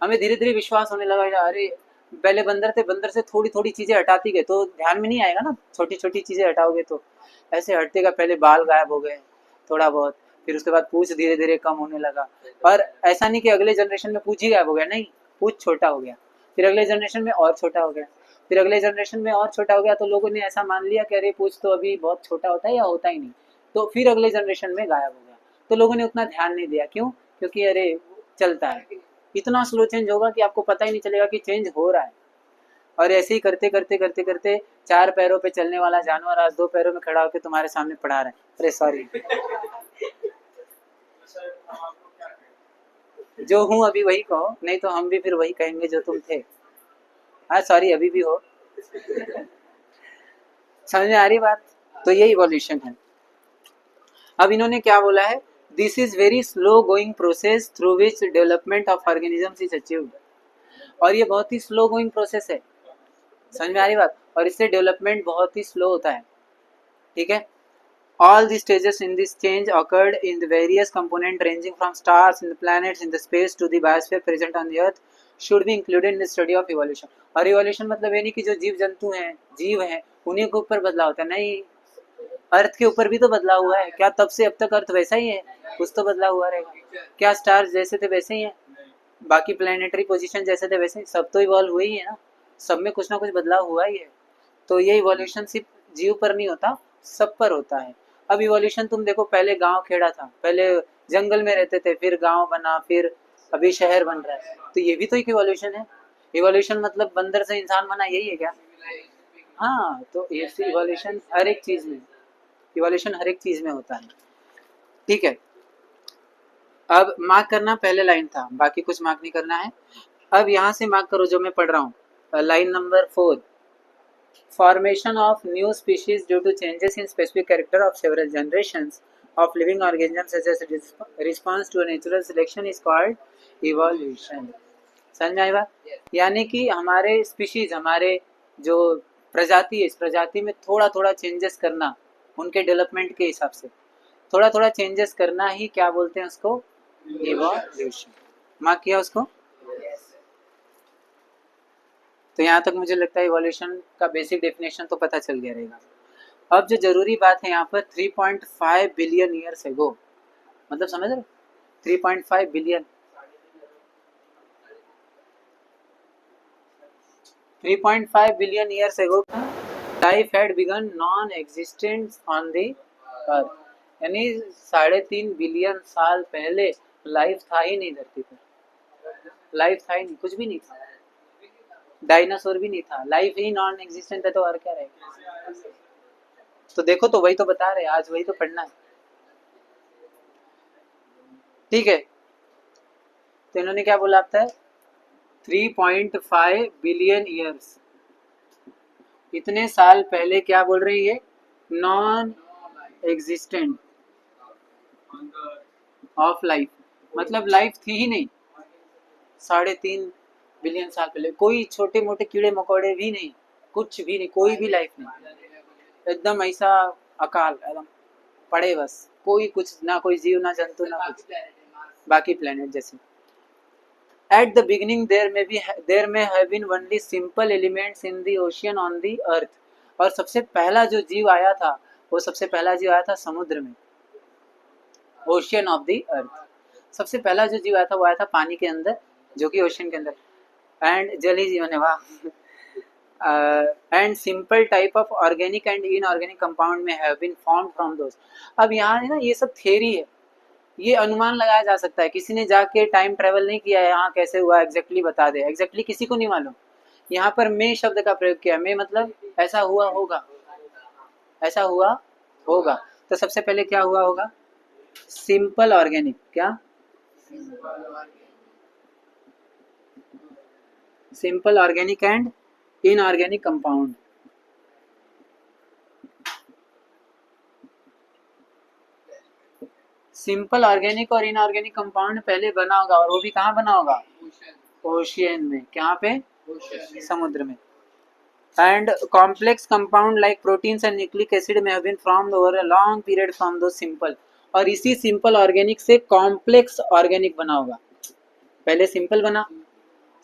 हमें धीरे धीरे विश्वास होने लगा, अरे पहले बंदर थे, बंदर से थोड़ी थोड़ी चीजें हटाती गए तो ध्यान में नहीं आएगा ना, छोटी छोटी चीजें हटाओगे तो ऐसे हटते गए, पहले बाल गायब हो गए थोड़ा बहुत, फिर उसके बाद पूछ धीरे धीरे कम होने लगा, और ऐसा नहीं कि अगले जनरेशन में पूछ ही गायब हो गया, नहीं, पूछ छोटा हो गया, फिर अगले जनरेशन में और छोटा हो गया, फिर अगले जनरेशन में और छोटा हो गया, तो लोगों ने ऐसा मान लिया कि अरे पूछ तो अभी बहुत छोटा होता है या होता ही नहीं, तो फिर अगले जनरेशन में गायब हो गया, तो लोगों ने उतना ध्यान नहीं दिया, क्यों, क्योंकि अरे चलता है, इतना स्लो चेंज होगा कि आपको पता ही नहीं चलेगा कि चेंज हो रहा है। और ऐसे ही करते करते करते करते चार पैरों पे चलने वाला जानवर आज दो पैरों में खड़ा होकर तुम्हारे सामने पढ़ा रहा है, अरे सॉरी, जो हूँ अभी वही कहो, नहीं तो हम भी फिर वही कहेंगे जो तुम थे। हाँ सॉरी, अभी भी हो। समझ में आ रही बात, तो ये इवोल्यूशन है। अब इन्होंने क्या बोला है, this is very slow going process through which development of organisms is achieved. और ये बहुत ही स्लो गोइंग प्रोसेस है, समझ में आ रही बात, और इससे डेवलपमेंट बहुत ही स्लो होता है, ठीक है। All the stages in this change occurred in the various components ranging from stars in the planets in the space to the biosphere present on the earth should be included in the study of evolution। और evolution मतलब ये नहीं कि जो जीव जंतु हैं, जीव हैं, उन्हीं के ऊपर बदलाव होता है, नहीं, अर्थ के ऊपर भी तो बदलाव हुआ है क्या, तब से अब तक अर्थ वैसा ही है, कुछ तो बदलाव हुआ रहेगा क्या, स्टार्स जैसे थे वैसे ही हैं, बाकी प्लानिटरी पोजीशन जैसे थे वैसे, सब तो इवॉल्व हुए ही है ना, सब में कुछ ना कुछ बदलाव हुआ ही है। तो ये इवोल्यूशन सिर्फ जीव पर नहीं होता, सब पर होता है। अब इवोल्यूशन तुम देखो, पहले गांव खेड़ा था, पहले जंगल में रहते थे, फिर गांव बना, फिर अभी शहर बन रहा है, तो ये भी तो एक इवोल्यूशन है। इवोल्यूशन मतलब बंदर से इंसान बना, यही है क्या, हाँ, तो ये इवोल्यूशन हर एक चीज में, इवोल्यूशन हर एक चीज में होता है, ठीक है। अब मार्क करना पहले लाइन था, बाकी कुछ मार्क नहीं करना है। अब यहाँ से मार्क करो जो मैं पढ़ रहा हूँ, line number 4, formation of new species due to changes in specific character of several generations of living organisms as a response to a natural selection is called evolution। समझ में आई बात, यानी कि हमारे स्पीशीज, हमारे जो प्रजाति है, इस प्रजाति में थोड़ा थोड़ा चेंजेस करना, उनके डेवलपमेंट के हिसाब से थोड़ा थोड़ा चेंजेस करना ही क्या बोलते हैं उसको, इवोल्यूशन। मार्क किया उसको, तो यहाँ तक मुझे लगता है इवोल्यूशन का बेसिक डेफिनेशन तो पता चल गया रहेगा। अब जो जरूरी बात है यहाँ पर, 3.5 बिलियन ईयर्स एगो, मतलब समझ रहे, 3.5 billion, 3.5 billion years ago life had begun non existent on the अर्थ, यानी 3.5 बिलियन साल पहले लाइफ था ही नहीं धरती पर, लाइफ था ही नहीं, कुछ भी नहीं था, डायनासोर भी नहीं था, लाइफ ही नॉन एग्जिस्टेंट है, तो और क्या रहेगा। तो देखो, तो वही तो बता रहे, आज वही तो पढ़ना है, ठीक है। तो इन्होंने क्या बोला आपका, 3.5 बिलियन ईयर्स, इतने साल पहले क्या बोल रही है, नॉन एग्जिस्टेंट ऑफ लाइफ, मतलब लाइफ थी ही नहीं, 3.5 बिलियन साल पहले। कोई छोटे मोटे कीड़े मकोड़े भी नहीं, कुछ भी नहीं, कोई भी लाइफ नहीं, एकदम ऐसा अकाल एकदम पड़े बस, कोई कुछ ना, कोई जीव ना जंतु ना कुछ, बाकी प्लेनेट जैसे। At the beginning there may have been only simple elements in the ocean on the earth। और सबसे पहला जो जीव आया था, वो सबसे पहला जीव आया था समुद्र में, ओशियन ऑफ द अर्थ। सबसे पहला जो जीव आया था वो आया था पानी के अंदर, जो कि ओशियन के अंदर, एंड जली जीवन है वाह। And simple type of organic and inorganic compound में have been formed from those. अब यहाँ है ना, ये सब थ्योरी है, ये अनुमान लगाया जा सकता है, किसी ने जाके टाइम ट्रेवल नहीं किया है, यहाँ कैसे हुआ एग्जैक्टली बता दे, एग्जैक्टली किसी को नहीं मालूम। यहाँ पर मे शब्द का प्रयोग किया, मे मतलब ऐसा हुआ होगा, ऐसा हुआ होगा। तो सबसे पहले क्या हुआ होगा, सिंपल ऑर्गेनिक, क्या simple organic and inorganic compound. Simple organic और इनऑर्गेनिक कंपाउंड पहले बना होगा, और वो भी कहाँ बना होगा, ओशियन में। कहाँ पे, समुद्र में। And complex compound like proteins and nucleic acid may have been formed over a long period from दो सिंपल। और इसी सिंपल ऑर्गेनिक से कॉम्प्लेक्स ऑर्गेनिक बना होगा। पहले सिंपल बना,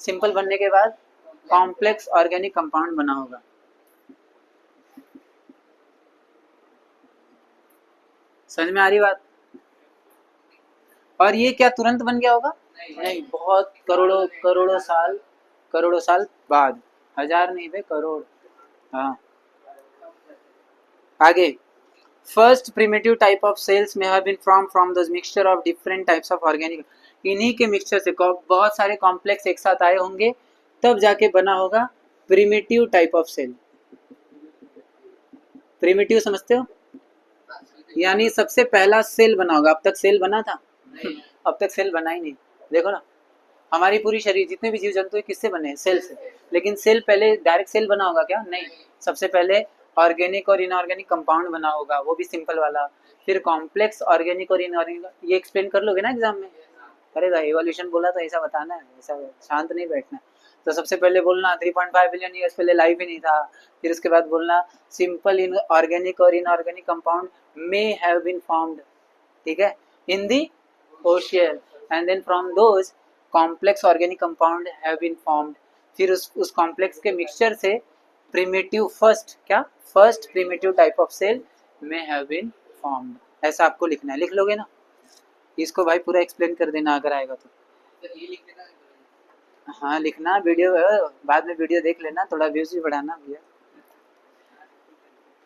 सिंपल बनने के बाद कॉम्प्लेक्स ऑर्गेनिक कंपाउंड बना होगा। समझ में आ रही बात। और ये क्या तुरंत बन गया होगा, नहीं, बहुत करोड़ों करोड़ों साल बाद, हजार नहीं बे, करोड़। हाँ आगे, first primitive type of cells may have been from those mixture of different types of organic. इन्हीं के मिक्सचर से बहुत सारे कॉम्प्लेक्स एक साथ आए होंगे, तब जाके बना होगा primitive type of cell. Primitive समझते हो, यानी सबसे पहला सेल बना होगा। अब तक सेल बना था, अब तक सेल बना ही नहीं। देखो ना, हमारी पूरी शरीर, जितने भी जीव जंतु है किससे बने हैं, सेल से। लेकिन सेल पहले डायरेक्ट सेल बना होगा क्या, नहीं, सबसे पहले ऑर्गेनिक और इनऑर्गेनिक कंपाउंड बना होगा, वो भी सिंपल वाला, फिर कॉम्प्लेक्स ऑर्गेनिक और इनऑर्गेनिक। ये एक्सप्लेन कर लोगे ना एग्जाम में, अरे भाई इवोल्यूशन बोला तो ऐसा बताना है, ऐसा शांत नहीं बैठना। तो सबसे पहले बोलना 3.5 बिलियन ईयर्स पहले लाइफ ही नहीं था, फिर उसके बाद बोलना सिंपल इन ऑर्गेनिक और inorganic compound may have been formed, ठीक है, in the ocean, and then from those complex organic compound have been formed. फिर उस कॉम्प्लेक्स के मिक्सचर से primitive first primitive type of cell may have been formed. ऐसा आपको लिखना है, लिख लोगे ना, इसको भाई पूरा एक्सप्लेन कर देना अगर आएगा तो। हाँ लिखना, वीडियो बाद में वीडियो देख लेना, थोड़ा व्यूज भी बढ़ाना भैया।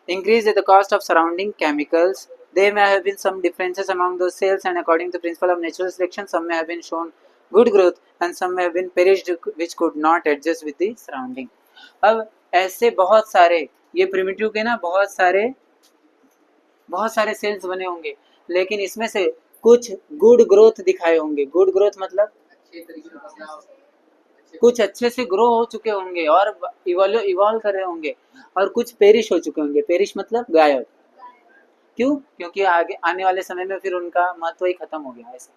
Increase the cost of surrounding chemicals. There may have been some differences among those cells, and according to the principle of natural selection, some may have been shown good growth and some may have been perished which could not adjust with the surrounding. अब ऐसे बहुत सारे, ये primitive के ना बहुत सारे sales बने होंगे, लेकिन इसमें से कुछ गुड ग्रोथ दिखाए होंगे। गुड ग्रोथ मतलब कुछ अच्छे से ग्रो हो चुके होंगे और इवॉल्व कर रहे होंगे, और कुछ पेरिश हो चुके होंगे। पेरिश मतलब गायब। क्यों, क्योंकि आगे आने वाले समय में फिर उनका महत्व ही खत्म हो गया। ऐसा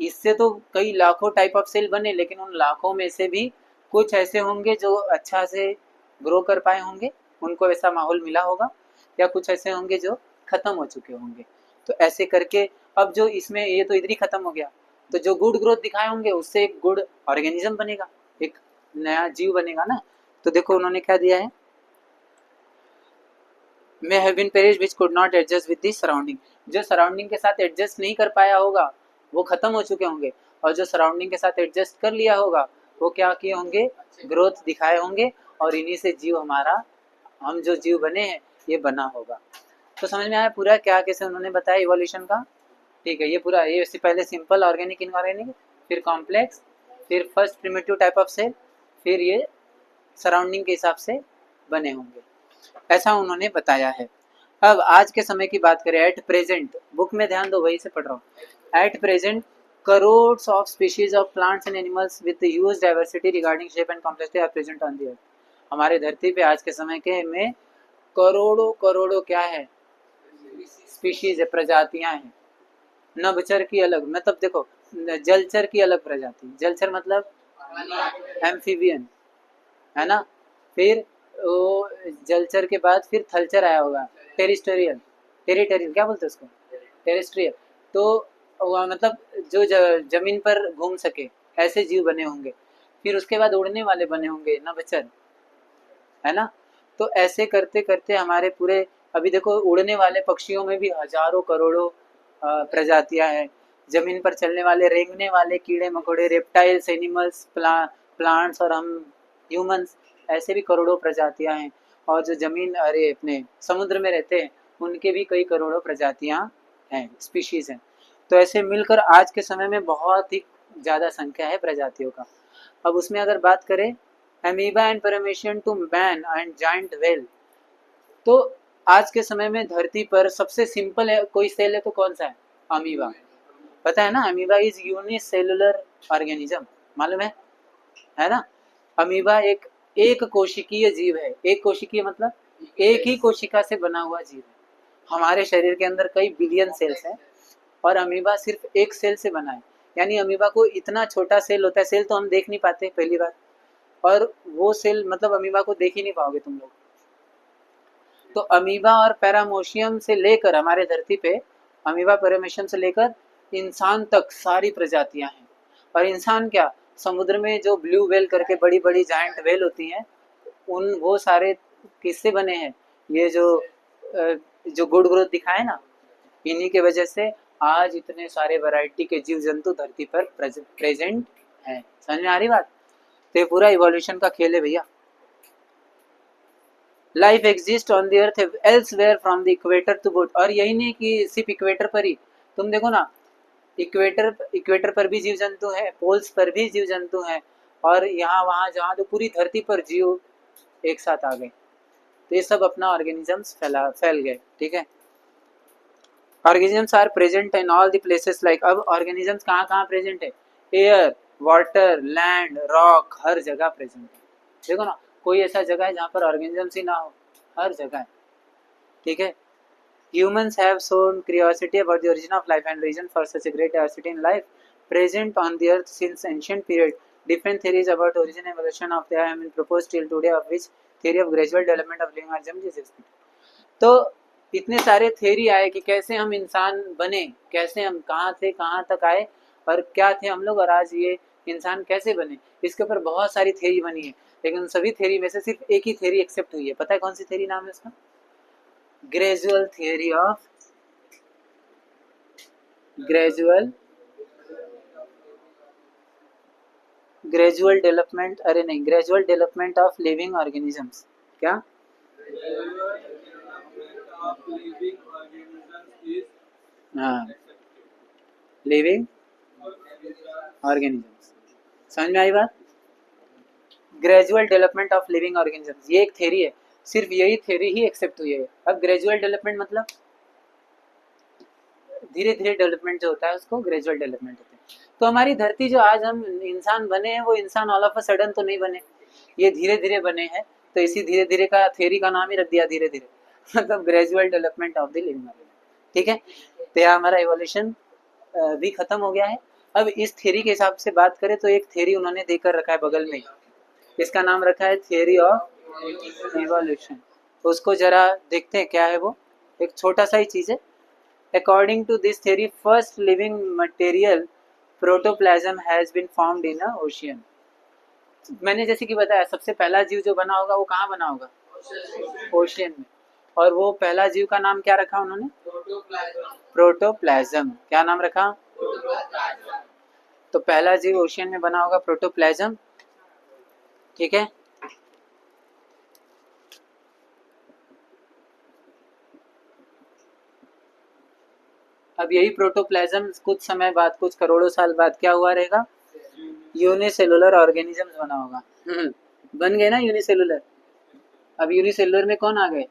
इससे तो कई लाखों टाइप ऑफ सेल बने, लेकिन उन लाखों में से भी कुछ ऐसे होंगे जो अच्छा से ग्रो कर पाए होंगे, उनको ऐसा माहौल मिला होगा, या कुछ ऐसे होंगे जो खत्म हो चुके होंगे। तो ऐसे करके अब जो इसमें ये तो इधर ही खत्म हो गया, तो जो गुड ग्रोथ दिखाए होंगे उससे एक गुड ऑर्गेनिज्म बनेगा, एक नया जीव बनेगा ना। तो देखो उन्होंने क्या दिया है, may have been perish which could not adjust with the surrounding. जो सराउंडिंग के साथ एडजस्ट नहीं कर पाया होगा वो खत्म हो चुके होंगे, और जो सराउंडिंग के साथ एडजस्ट कर लिया होगा वो क्या किए होंगे, ग्रोथ दिखाए होंगे, और इन्हीं से जीव हमारा, हम जो जीव बने हैं ये बना होगा। तो समझ में आया पूरा क्या कैसे उन्होंने बताया इवोल्यूशन का, ठीक है। ये पूरा, ये पहले सिंपल ऑर्गेनिक इनऑर्गेनिक, फिर कॉम्प्लेक्स, फिर first primitive type of cell, फिर ये सराउंडिंग के हिसाब से बने होंगे, ऐसा उन्होंने बताया है। अब आज के समय की बात करें, एट प्रेजेंट, बुक में ध्यान दो, वही से पढ़ रहा हूँ। At present crores of species of plants and animals with huge diversity regarding shape and complexity are present on the earth। हमारे धरती पे आज के समय के में करोड़ों क्या है, स्पीशीज है, प्रजातियां हैं। नभचर की अलग, मतलब देखो जलचर की अलग प्रजाति, जलचर मतलब एम्फीबियन, है ना। फिर वो जलचर के बाद फिर थलचर आया होगा, टेरिस्टेरियल, टेरिटेरियल क्या बोलते हैं उसको, टेरेस्ट्रियल। तो वह मतलब जो जमीन पर घूम सके ऐसे जीव बने होंगे। फिर उसके बाद उड़ने वाले बने होंगे नभचर, है ना। तो ऐसे करते करते हमारे पूरे, अभी देखो उड़ने वाले पक्षियों में भी हजारों करोड़ों प्रजातियां हैं। जमीन पर चलने वाले रेंगने वाले कीड़े मकोड़े, रेप्टाइल्स, एनिमल्स, प्लांट्स और हम ह्यूमंस, ऐसे भी करोड़ों प्रजातियां हैं। और जो जमीन, अरे अपने समुद्र में रहते हैं, उनके भी कई करोड़ों प्रजातियां हैं, स्पीशीज हैं। तो ऐसे मिलकर आज के समय में बहुत ही ज़्यादा संख्या है प्रजातियों का। अब उसमें अगर बात करें amoeba and paramecium to man and giant whale, तो आज के समय में धरती पर सबसे सिंपल है कोई सेल है तो कौन सा है, अमीबा। पता है ना, अमीबा इज यूनिसेलुलर ऑर्गेनिज्म, मालूम है ना। अमीबा एक एक कोशिकीय जीव है। एक कोशिकीय मतलब एक ही कोशिका से बना हुआ जीव है। हमारे शरीर के अंदर कई बिलियन सेल्स हैं और अमीबा सिर्फ एक सेल से बना है। यानी अमीबा को इतना छोटा सेल होता है, सेल तो हम देख नहीं पाते पहली बात, और वो सेल मतलब अमीबा को देख ही नहीं पाओगे तुम लोग। तो अमीबा और पैरामोशियम से लेकर हमारे धरती पे, अमीबा पैरामोशियम से लेकर इंसान तक सारी प्रजातियां हैं। और इंसान क्या, समुद्र में जो ब्लू व्हेल करके बड़ी बड़ी जायंट व्हेल होती हैं, उन वो सारे किससे बने हैं, ये जो गुड ग्रोथ दिखाए ना, इन्हीं के वजह से आज इतने सारे वैरायटी के जीव जंतु धरती पर प्रेजेंट हैं। समझ में आ रही बात। तो ये पूरा इवोल्यूशन का खेल है भैया। Life exist on the earth elsewhere from the equator to boat. और यही नहीं कि सिर्फ इक्वेटर पर ही, तुम देखो ना, इक्वेटर पर भी जीव जंतु हैं, पोल्स पर भी जीव जंतु हैं, और यहाँ वहाँ जहाँ तो पूरी धरती पर जीव एक साथ आ गए। तो ये सब अपना ऑर्गेनिजम्स फैल गए, ठीक है। Organisms are present in all the places like, अब ऑर्गेनिजम्स कहाँ कहाँ प्रेजेंट है, एयर, वाटर, लैंड, रॉक, हर जगह प्रेजेंट है। देखो ना, कोई ऐसा जगह है जहाँ पर ऑर्गेनिजम्स ही ना हो, हर जगह है, ठीक है। Humans have shown curiosity about the origin of life and reason for such a great diversity in life present on the earth since ancient period. Different theories about origin and evolution of the have been proposed till today, of which theory of gradual development of living organisms is existing. तो इतने सारे theory आए कि कैसे हम इंसान बने, कैसे हम कहाँ थे कहाँ तक आए, और क्या थे हम लोग, और आज ये इंसान कैसे बने। इसके ऊपर बहुत सारी थ्योरी बनी है, लेकिन सभी थ्योरी में से सिर्फ एक ही थ्योरी एक्सेप्ट हुई है। पता है कौन सी थ्योरी नाम है उसका, gradual theory of gradual development, अरे नहीं, gradual development of living organisms. क्या, हाँ, लिविंग ऑर्गेनिजम्स। समझ में आई बात। Gradual development of living organisms ये एक थ्योरी है, सिर्फ यही थ्योरी ही एक्सेप्ट हुई है। अब ग्रेजुअल डेवलपमेंट मतलब धीरे धीरे डेवलपमेंट जो होता है उसको ग्रेजुअल डेवलपमेंट होता है। तो हमारी धरती जो आज हम इंसान बने हैं, वो इंसान ऑल ऑफ अ सडन तो नहीं बने, ये धीरे धीरे बने हैं। तो इसी धीरे धीरे का थ्योरी का नाम ही रख दिया धीरे धीरे, मतलब gradual development of the living organism, ठीक है। तो यह हमारा इवोल्यूशन भी खत्म हो गया है। अब इस थ्योरी के हिसाब से बात करें तो एक थ्योरी उन्होंने देकर रखा है बगल में, इसका नाम रखा है थ्योरी ऑफ इवोल्यूशन। उसको जरा देखते हैं क्या है वो, एक छोटा सा ही चीज है। According to this theory, first living material protoplasm has been formed in a ocean. मैंने जैसे कि बताया, सबसे पहला जीव जो बना होगा वो कहाँ बना होगा, ओशियन में। और वो पहला जीव का नाम क्या रखा उन्होंने, प्रोटोप्लाज्म। क्या नाम रखा, तो पहला जीव ओशियन में बना होगा प्रोटोप्लाज्म, ठीक है। अब यही प्रोटोप्लाज्म कुछ समय बाद, कुछ करोड़ों साल बाद क्या हुआ रहेगा, यूनिसेलुलर ऑर्गेनिजम्स बना होगा। बन गए ना यूनिसेलुलर। अब यूनिसेलुलर में कौन आ गए,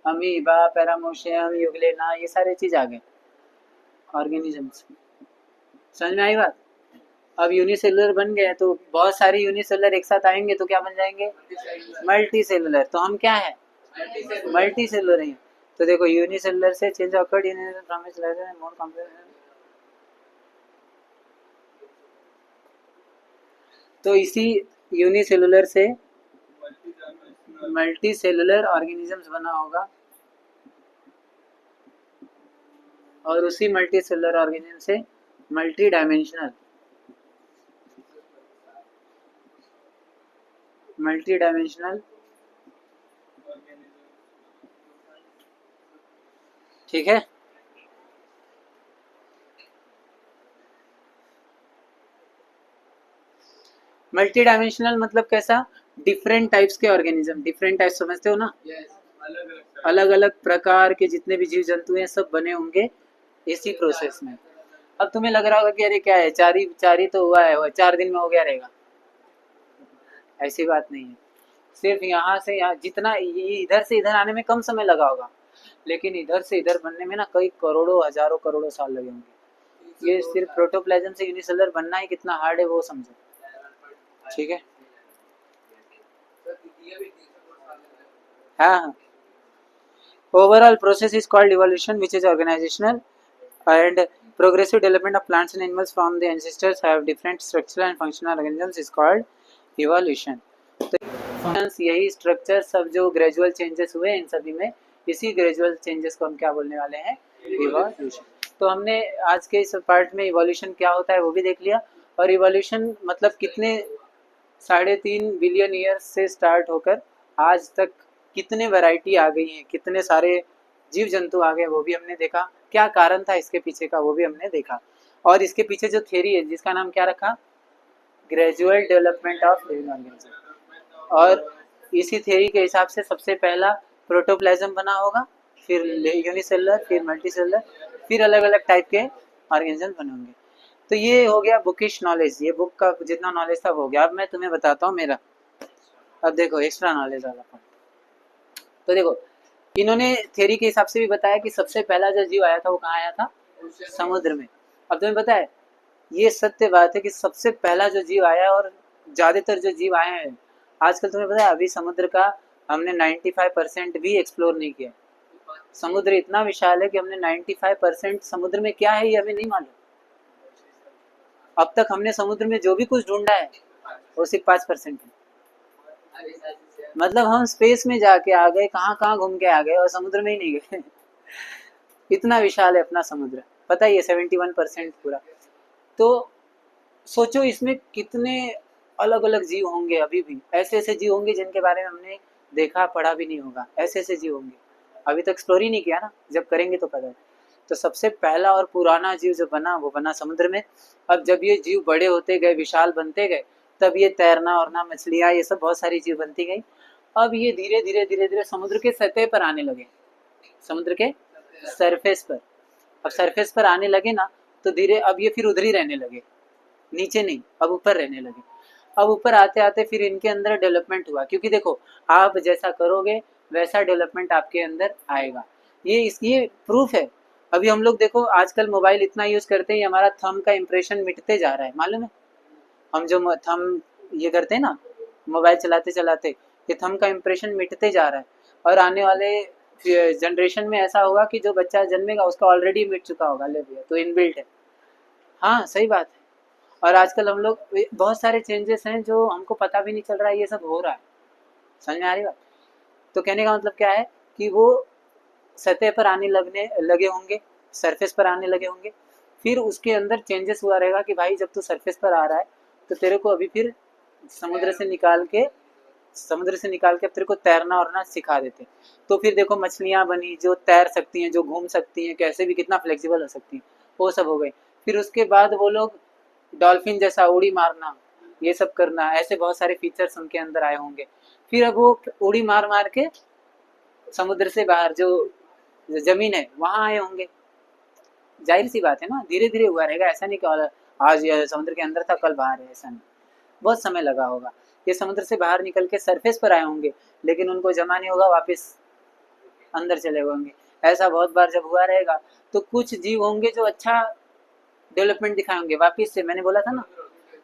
अमीबा, पैरामोशियम, यूग्लेना, ये सारे चीज आ गए ऑर्गेनिजम्स। समझ में आई बात। अब यूनिसेलुलर बन गए तो बहुत सारे यूनिसेलुलर एक साथ आएंगे तो क्या बन जाएंगे, मल्टी सेलुलर। तो हम क्या है, मल्टी सेलुलर हैं। तो देखो यूनिसेलुलर से change occurred in from it's more complex. तो इसी यूनिसेलुलर से मल्टी सेलुलर ऑर्गेनिजम्स बना होगा, और उसी मल्टी सेलुलर ऑर्गेनिज्म से मल्टी डायमेंशनल ठीक है। मल्टी डायमेंशनल मतलब कैसा, डिफरेंट टाइप्स के ऑर्गेनिज्म, डिफरेंट टाइप्स समझते हो ना, अलग अलग प्रकार के जितने भी जीव जंतु हैं सब बने होंगे इसी प्रोसेस में। अब तुम्हें लग रहा होगा कि अरे क्या है, चार ही तो हुआ है, 4 दिन में हो गया रहेगा, ऐसी बात नहीं है। सिर्फ यहाँ से यहाँ जितना इधर से इधर आने में कम समय लगा होगा, लेकिन इधर से इधर बनने में ना कई करोड़ों हजारों करोड़ों साल लगे होंगे। ये सिर्फ प्रोटोप्लाज्म से यूनिसेलुलर बनना ही कितना हार्ड है वो समझो, ठीक है। हाँ हाँ, overall process is called evolution, which is organizational and progressive development of plants and animals from the ancestors have different structural and functional organisms is called evolution। तो functions यही स्ट्रक्चर सब जो ग्रेजुअल चेंजेस हुए इन सभी में, इसी gradual changes को हम क्या बोलने वाले हैं, इवोल्यूशन। तो हमने आज के इस पार्ट में इवोल्यूशन क्या होता है वो भी देख लिया, और इवोल्यूशन मतलब कितने 3.5 बिलियन ईयर्स से स्टार्ट होकर आज तक कितने वैरायटी आ गई हैं, कितने सारे जीव जंतु आ गए वो भी हमने देखा, क्या कारण था इसके पीछे का वो भी हमने देखा, और इसके पीछे जो थ्योरी है जिसका नाम क्या रखा, gradual development of living organism. और इसी थ्योरी के हिसाब से सबसे पहला प्रोटोप्लाज्म बना होगा, फिर यूनिसेलुलर, फिर मल्टीसेलुलर, फिर अलग अलग टाइप के ऑर्गेनिज्म बने होंगे। तो ये हो गया बुकिश नॉलेज, ये बुक का जितना नॉलेज था वो हो गया। अब मैं तुम्हें बताता हूँ मेरा, अब देखो एक्स्ट्रा नॉलेज वाला पॉइंट। तो देखो इन्होंने थ्योरी के हिसाब से भी बताया कि सबसे पहला जो जीव आया था वो कहाँ आया था, समुद्र में। अब तुम्हें पता है ये सत्य बात है कि सबसे पहला जो जीव आया है, और ज्यादातर जो जीव आए हैं आजकल, तुम्हें पता है अभी समुद्र का हमने 95% भी एक्सप्लोर नहीं किया। समुद्र इतना विशाल है कि हमने 95% समुद्र में क्या है ये हमें नहीं मालूम। अब तक हमने समुद्र में जो भी कुछ ढूंढा है वो सिर्फ 5% है। मतलब हम स्पेस में जाके आ गए, कहाँ कहाँ घूम के आ गए, और समुद्र में ही नहीं गए। इतना विशाल है अपना समुद्र, पता ही है 71% पूरा। तो सोचो इसमें कितने अलग अलग जीव होंगे, अभी भी ऐसे ऐसे जीव होंगे जिनके बारे में हमने देखा पढ़ा भी नहीं होगा, ऐसे ऐसे जीव होंगे अभी तक एक्सप्लोर ही नहीं किया ना, जब करेंगे तो पता है। तो सबसे पहला और पुराना जीव जो बना वो बना समुद्र में। अब जब ये जीव बड़े होते गए, विशाल बनते गए, तब ये तैरना औरना, मछलियाँ, ये सब बहुत सारी चीज बनती गई। अब ये धीरे धीरे धीरे धीरे समुद्र के सतह पर आने लगे, समुद्र के सरफेस पर। अब सरफेस पर आने लगे ना तो धीरे अब ये फिर उधर ही रहने लगे, नीचे नहीं, अब ऊपर रहने लगे। अब ऊपर आते आते फिर इनके अंदर डेवलपमेंट हुआ, क्योंकि देखो आप जैसा करोगे वैसा डेवलपमेंट आपके अंदर आएगा। ये प्रूफ है। अभी हम लोग देखो आजकल मोबाइल इतना यूज करते हैं, हमारा थंब का इंप्रेशन मिटते जा रहा है, मालूम है। हम जो थंब ये करते हैं ना मोबाइल चलाते चलाते, ये थंब का इंप्रेशन मिटते जा रहा है, और आने वाले जनरेशन में ऐसा होगा कि जो बच्चा जन्मेगा उसका ऑलरेडी मिट चुका होगा, ले भैया तो इनबिल्ट है। हाँ सही बात है। और आजकल हम लोग बहुत सारे चेंजेस हैं जो हमको पता भी नहीं चल रहा है, ये सब हो रहा है, समझ में आ रही बात। तो कहने का मतलब क्या है कि वो सतह पर आने लगने लगे होंगे, सरफेस पर आने लगे होंगे, फिर उसके अंदर चेंजेस हुआ रहेगा कि भाई जब तू सरफेस पर आ रहा है तो तेरे को अभी फिर समुद्र से निकाल के अब तेरे को तैरना और ना सिखा देते। तो फिर देखो मछलियाँ बनी जो तैर सकती हैं, जो घूम सकती हैं, कैसे भी कितना फ्लेक्सिबल हो सकती हैं, वो सब हो गई। फिर उसके बाद वो लोग डॉल्फिन जैसा उड़ी मारना, ये सब करना, ऐसे बहुत सारे फीचर्स उनके अंदर आए होंगे। फिर अब वो उड़ी मार मार के समुद्र से बाहर जो जमीन है वहां आए होंगे। जाहिर सी बात है ना, धीरे धीरे हुआ रहेगा, ऐसा नहीं कि आज ये समुद्र के अंदर था कल बाहर है, ऐसा नहीं, बहुत समय लगा होगा। ये समुद्र से बाहर निकल के सरफेस पर आए होंगे, लेकिन उनको जमा नहीं होगा, वापस अंदर चले होंगे। ऐसा बहुत बार जब हुआ रहेगा तो कुछ जीव होंगे जो अच्छा डेवलपमेंट दिखाए होंगे, वापिस से मैंने बोला था ना,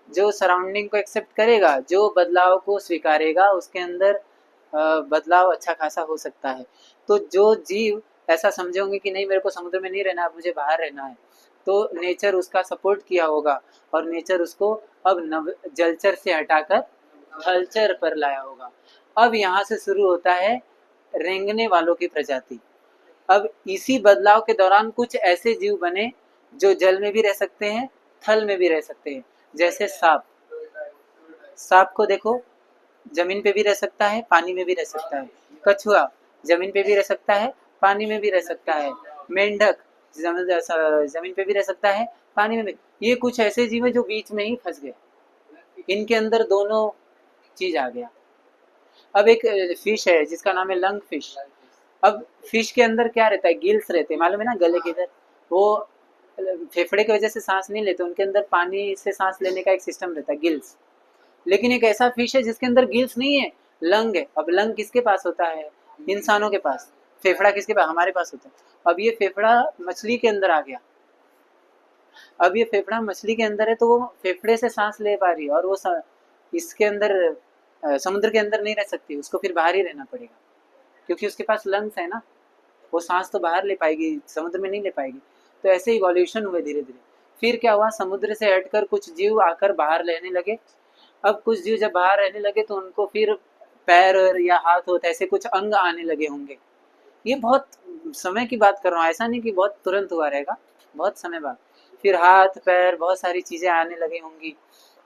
जो सराउंडिंग को एक्सेप्ट करेगा, जो बदलाव को स्वीकारेगा, उसके अंदर बदलाव अच्छा खासा हो सकता है। तो जो जीव ऐसा समझे होंगे कि नहीं मेरे को समुद्र में नहीं रहना, मुझे बाहर रहना है, तो नेचर उसका सपोर्ट किया होगा और नेचर उसको अब जलचर से हटाकर थलचर पर लाया होगा। अब यहाँ से शुरू होता है रेंगने वालों की प्रजाति। अब इसी बदलाव के दौरान कुछ ऐसे जीव बने जो जल में भी रह सकते हैं, थल में भी रह सकते हैं। जैसे सांप, सांप को देखो, जमीन पे भी रह सकता है, पानी में भी रह सकता है। कछुआ जमीन पे भी रह सकता है, पानी में भी रह सकता है। मेंढक जमीन पे भी रह सकता है, पानी में भी। ये कुछ ऐसे जीव है जो बीच में ही फंस गए, इनके अंदर दोनों चीज आ गया। अब एक फिश है जिसका नाम है लंग फिश। अब फिश के अंदर क्या रहता है, गिल्स रहते हैं, मालूम है ना, गले के इधर। वो फेफड़े की वजह से सांस नहीं लेते, उनके अंदर पानी से सांस लेने का एक सिस्टम रहता है, गिल्स। लेकिन एक ऐसा फिश है जिसके अंदर गिल्स नहीं है, लंग है। अब लंग किसके पास होता है, इंसानों के पास। फेफड़ा किसके पास, हमारे पास होता है। अब ये फेफड़ा मछली के अंदर आ गया। अब ये फेफड़ा मछली के अंदर है तो वो फेफड़े से सांस ले पा रही है, और वो इसके अंदर समुद्र के अंदर नहीं रह सकती, उसको फिर बाहर ही रहना पड़ेगा, क्योंकि उसके पास लंग्स है ना, वो सांस तो बाहर ले पाएगी, समुद्र में नहीं ले पाएगी। तो ऐसे इवोल्यूशन हुए धीरे धीरे। फिर क्या हुआ, समुद्र से हटकर कुछ जीव आकर बाहर रहने लगे। अब कुछ जीव जब बाहर रहने लगे तो उनको फिर पैर या हाथ होते ऐसे कुछ अंग आने लगे होंगे। ये बहुत समय की बात कर रहा हूँ, ऐसा नहीं कि बहुत तुरंत हुआ रहेगा, बहुत समय बाद। फिर हाथ पैर बहुत सारी चीजें आने लगी होंगी,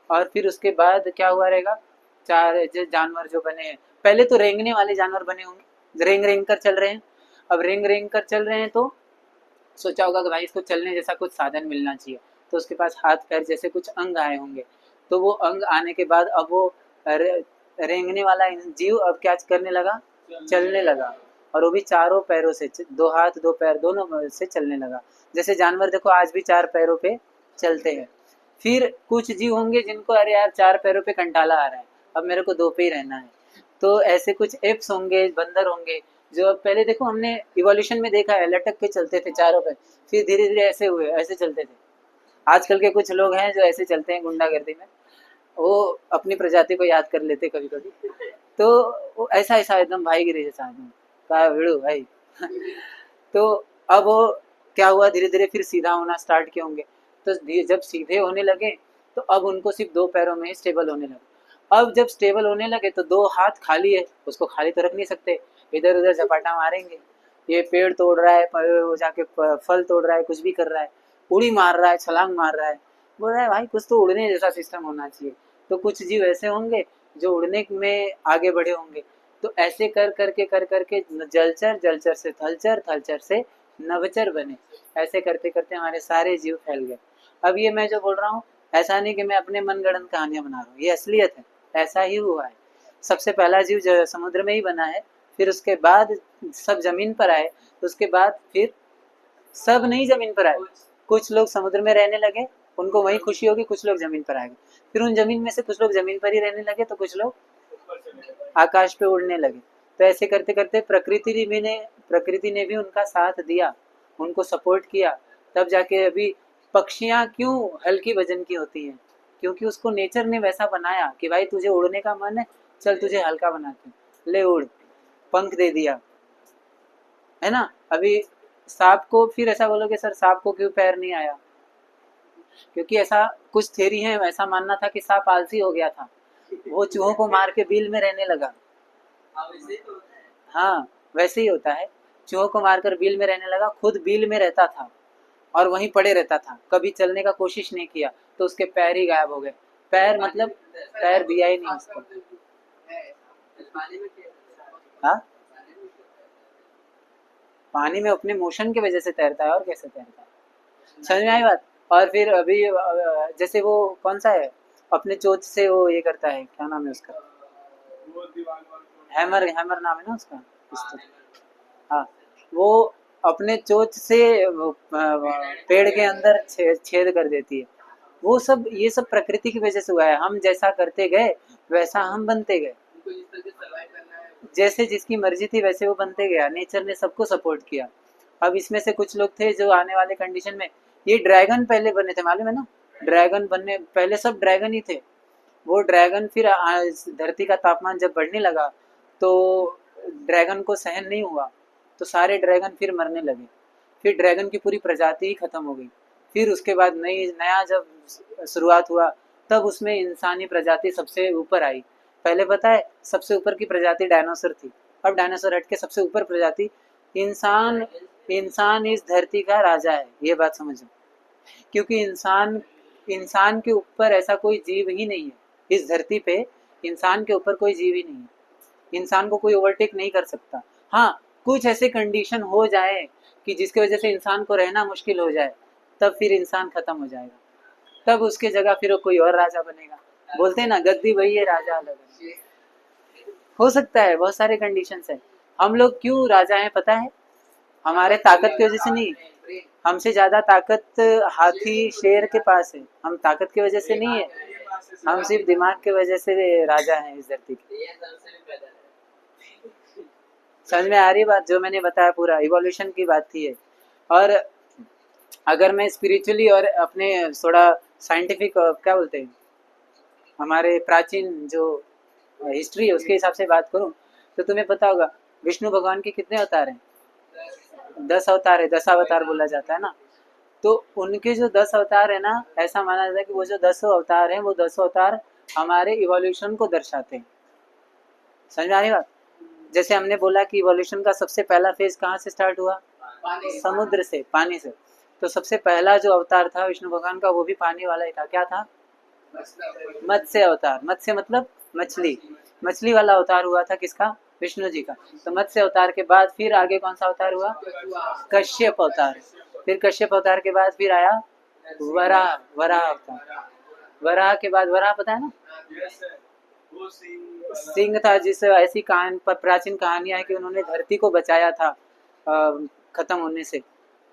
और फिर उसके बाद क्या हुआ रहेगा, चार जानवर जो बने हैं, पहले तो रेंगने वाले जानवर बने होंगे, रेंग रेंग कर चल रहे हैं। अब रेंग रेंग कर चल रहे हैं तो सोचा होगा कि भाई इसको चलने जैसा कुछ साधन मिलना चाहिए, तो उसके पास हाथ पैर जैसे कुछ अंग आए होंगे। तो वो अंग आने के बाद अब वो रेंगने वाला जीव अब क्या करने लगा, चलने लगा, और वो भी चारों पैरों से, दो हाथ दो पैर दोनों से चलने लगा। जैसे जानवर देखो आज भी चार पैरों पे चलते हैं। फिर कुछ जीव होंगे जिनको अरे यार चार पैरों पे कंटाला आ रहा है, अब मेरे को दो पे ही रहना है, तो ऐसे कुछ एप्स होंगे, बंदर होंगे, जो पहले देखो हमने इवोल्यूशन में देखा है, लटक के चलते थे चारों पे, फिर धीरे धीरे ऐसे हुए, ऐसे चलते थे। आजकल के कुछ लोग हैं जो ऐसे चलते हैं गुंडागर्दी में, वो अपनी प्रजाति को याद कर लेते कभी कभी, तो वो ऐसा ऐसा एकदम भाईगिरी जैसा आदमी कहा भिड़ो भाई। तो अब वो क्या हुआ, धीरे धीरे फिर सीधा होना स्टार्ट किए होंगे। तो जब सीधे होने लगे तो अब उनको सिर्फ दो पैरों में स्टेबल होने लगे। अब जब स्टेबल होने लगे तो दो हाथ खाली है, उसको खाली तो रख नहीं सकते, इधर उधर झपाटा मारेंगे। ये पेड़ तोड़ रहा है, वो जाके फल तोड़ रहा है, कुछ भी कर रहा है, उड़ी मार रहा है, छलांग मार रहा है। बोल रहा है भाई कुछ तो उड़ने जैसा सिस्टम होना चाहिए। तो कुछ जीव ऐसे होंगे जो उड़ने में आगे बढ़े होंगे। तो ऐसे कर करके जलचर, जलचर से थलचर, थलचर से नभचर बने। ऐसे करते करते हमारे सारे जीव फैल गए। अब ये मैं जो बोल रहा हूँ, ऐसा नहीं कि मैं अपने मनगढ़ंत कहानियां बना रहा हूँ, ये असलियत है, ऐसा ही हुआ है। सबसे पहला जीव जो समुद्र में ही बना है, फिर उसके बाद सब जमीन पर आए, उसके बाद फिर सब नहीं जमीन पर आए, कुछ लोग समुद्र में रहने लगे, उनको वही खुशी होगी, कुछ लोग जमीन पर आएंगे। फिर उन जमीन में से कुछ लोग जमीन पर ही रहने लगे, तो कुछ लोग आकाश पे उड़ने लगे। तो ऐसे करते करते प्रकृति ने भी उनका साथ दिया, उनको सपोर्ट किया। तब जाके अभी पक्षियां क्यों हल्की वजन की होती हैं, क्योंकि उसको नेचर ने वैसा बनाया कि भाई तुझे उड़ने का मन है, चल तुझे हल्का बनाते हैं, ले उड़, पंख दे दिया, है ना। अभी सांप को फिर ऐसा बोलोगे सर सांप को क्यों पैर नहीं आया, क्योंकि ऐसा कुछ थ्योरी है, ऐसा मानना था कि सांप आलसी हो गया था, वो चूहों को मार के बिल में रहने लगा। हाँ वैसे ही होता है, चूहों को मारकर बिल में रहने लगा, खुद बिल में रहता था और वहीं पड़े रहता था, कभी चलने का कोशिश नहीं किया, तो उसके पैर ही गायब हो गए। पैर मतलब पैर दिया ही नहीं उसको। हाँ पानी में अपने मोशन की वजह से तैरता है, और कैसे तैरता है, समझ में आई बात। और फिर अभी जैसे वो कौन सा है, अपने चोंच से वो ये करता है, क्या नाम है उसका, हैमर, हैमर नाम है ना उसका, हाँ। वो अपने चोंच से पेड़ के अंदर छेद कर देती है। वो सब, ये सब प्रकृति की वजह से हुआ है, हम जैसा करते गए वैसा हम बनते गए, जैसे जिसकी मर्जी थी वैसे वो बनते गया, नेचर ने सबको सपोर्ट किया। अब इसमें से कुछ लोग थे जो आने वाले कंडीशन में, ये ड्रैगन पहले बने थे, मालूम है ना, ड्रैगन बनने पहले सब ड्रैगन ही थे। वो ड्रैगन फिर धरती का तापमान जब बढ़ने लगा तो ड्रैगन को सहन नहीं हुआ, तो सारे ड्रैगन फिर मरने लगे, फिर ड्रैगन की पूरी प्रजाति ही खत्म हो गई। फिर उसके बाद नया जब शुरुआत हुआ तब उसमें इंसानी प्रजाति सबसे ऊपर आई। पहले पता है सबसे ऊपर की प्रजाति डायनासोर थी, अब डायनासोर हट के सबसे ऊपर प्रजाति इंसान। इंसान इस धरती का राजा है, ये बात समझो। क्योंकि इंसान के ऊपर ऐसा कोई जीव ही नहीं है इस धरती पे। इंसान के ऊपर कोई जीव ही नहीं है, इंसान को कोई ओवरटेक नहीं कर सकता। हाँ, कुछ ऐसे कंडीशन हो जाए कि जिसकी वजह से इंसान को रहना मुश्किल हो जाए, तब फिर इंसान खत्म हो जाएगा, तब उसके जगह फिर कोई और राजा बनेगा। बोलते हैं ना, गद्दी वही है, राजा अलग है। हो सकता है, बहुत सारे कंडीशंस है। हम लोग क्यों राजा हैं पता है? हमारे ताकत की वजह से नहीं, हमसे ज्यादा ताकत हाथी शेर के पास है, हम ताकत की वजह से नहीं है, हम सिर्फ दिमाग की वजह से राजा हैं इस धरती के। समझ में आ रही बात? जो मैंने बताया पूरा इवोल्यूशन की बात थी है। और अगर मैं स्पिरिचुअली और अपने थोड़ा साइंटिफिक क्या बोलते हैं, हमारे प्राचीन जो हिस्ट्री है उसके हिसाब से बात करूं, तो तुम्हें पता होगा विष्णु भगवान के कितने अवतार हैं? 10 अवतार है, 10 अवतार बोला जाता है ना। तो उनके जो 10 अवतार है ना, ऐसा माना जाता है कि वो जो 10 अवतार हैं, वो 10 अवतार हमारे इवोल्यूशन को दर्शाते हैं। समझ में आ रही बात? जैसे हमने बोला कि इवोल्यूशन का सबसे पहला फेज कहाँ से स्टार्ट हुआ? समुद्र से, पानी से। तो सबसे पहला जो अवतार था विष्णु भगवान का, वो भी पानी वाला ही था। क्या था? मत्स्य अवतार। मत्स्य मतलब मछली, मछली वाला अवतार हुआ था किसका? विष्णु जी का। तो मत्स्य अवतार के बाद फिर आगे कौन सा अवतार हुआ? कश्यप अवतार। फिर कश्यप अवतार के बाद फिर आया वराह, वराह अवतार। वराह के बाद, वराह पता है ना, सिंह था, जिस ऐसी प्राचीन कहानियां है कि उन्होंने धरती को बचाया था खत्म होने से।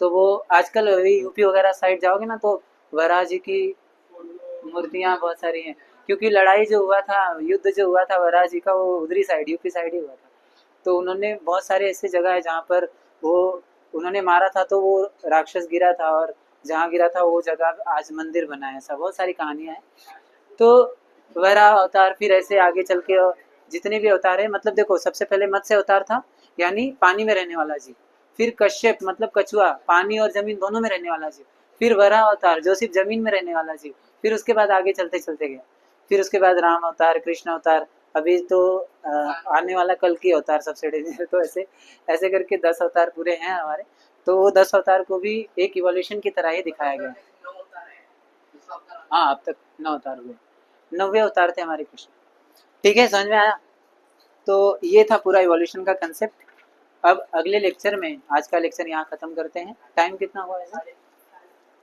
तो वो आजकल यूपी वगैरह साइड जाओगे ना, तो वराह जी की मूर्तियां बहुत सारी हैं। क्योंकि लड़ाई जो हुआ था, युद्ध जो हुआ था वराह जी का, वो उधरी साइड, यूपी साइड ही हुआ था। तो उन्होंने बहुत सारे ऐसे जगह है जहाँ पर वो उन्होंने मारा था, तो वो राक्षस गिरा था, और जहाँ गिरा था वो जगह आज मंदिर बना है। ऐसा बहुत सारी कहानियां हैं। तो वराह अवतार, फिर ऐसे आगे चल के जितने भी अवतार है, मतलब देखो सबसे पहले मत्स्य अवतार था, यानी पानी में रहने वाला जीव। फिर कश्यप मतलब कछुआ, पानी और जमीन दोनों में रहने वाला जीव। फिर वराह अवतार जो सिर्फ जमीन में रहने वाला जीव। फिर उसके बाद आगे चलते चलते गया। फिर उसके बाद राम अवतार, कृष्ण अवतार, अभी तो आने वाला कल की अवतार सबसे डेंजर। तो ऐसे ऐसे करके 10 अवतार पूरे हैं हमारे। तो वो 10 अवतार को भी एक इवोल्यूशन की तरह ही दिखाया गया। हाँ, अब तक 9 अवतार हुए, 9वें अवतार थे हमारे कृष्ण। ठीक है, समझ में आया? तो ये था पूरा इवोल्यूशन का कंसेप्ट। अब अगले लेक्चर में, आज का लेक्चर यहाँ खत्म करते हैं। टाइम कितना हुआ है?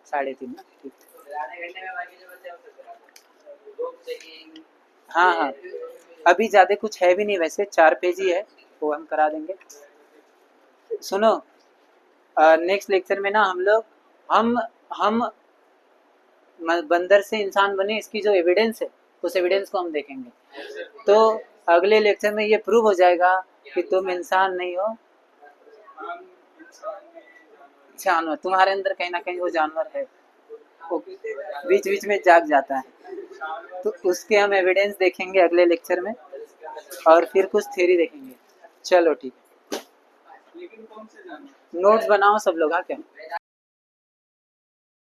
3:30 ना? ठीक। हाँ हाँ, अभी ज़्यादा कुछ है भी नहीं वैसे, 4 पेज ही है, वो हम करा देंगे। सुनो, नेक्स्ट लेक्चर में ना हम लोग हम बंदर से इंसान बने, इसकी जो एविडेंस है उस एविडेंस को हम देखेंगे। तो अगले लेक्चर में ये प्रूव हो जाएगा कि तुम इंसान नहीं हो, जानवर। तुम्हारे अंदर कहीं ना कहीं वो जानवर है, वो बीच बीच में जाग जाता है। तो उसके हम एविडेंस देखेंगे अगले लेक्चर में, और फिर कुछ थ्योरी देखेंगे। चलो ठीक है, नोट्स बनाओ सब लोग। हाँ क्या?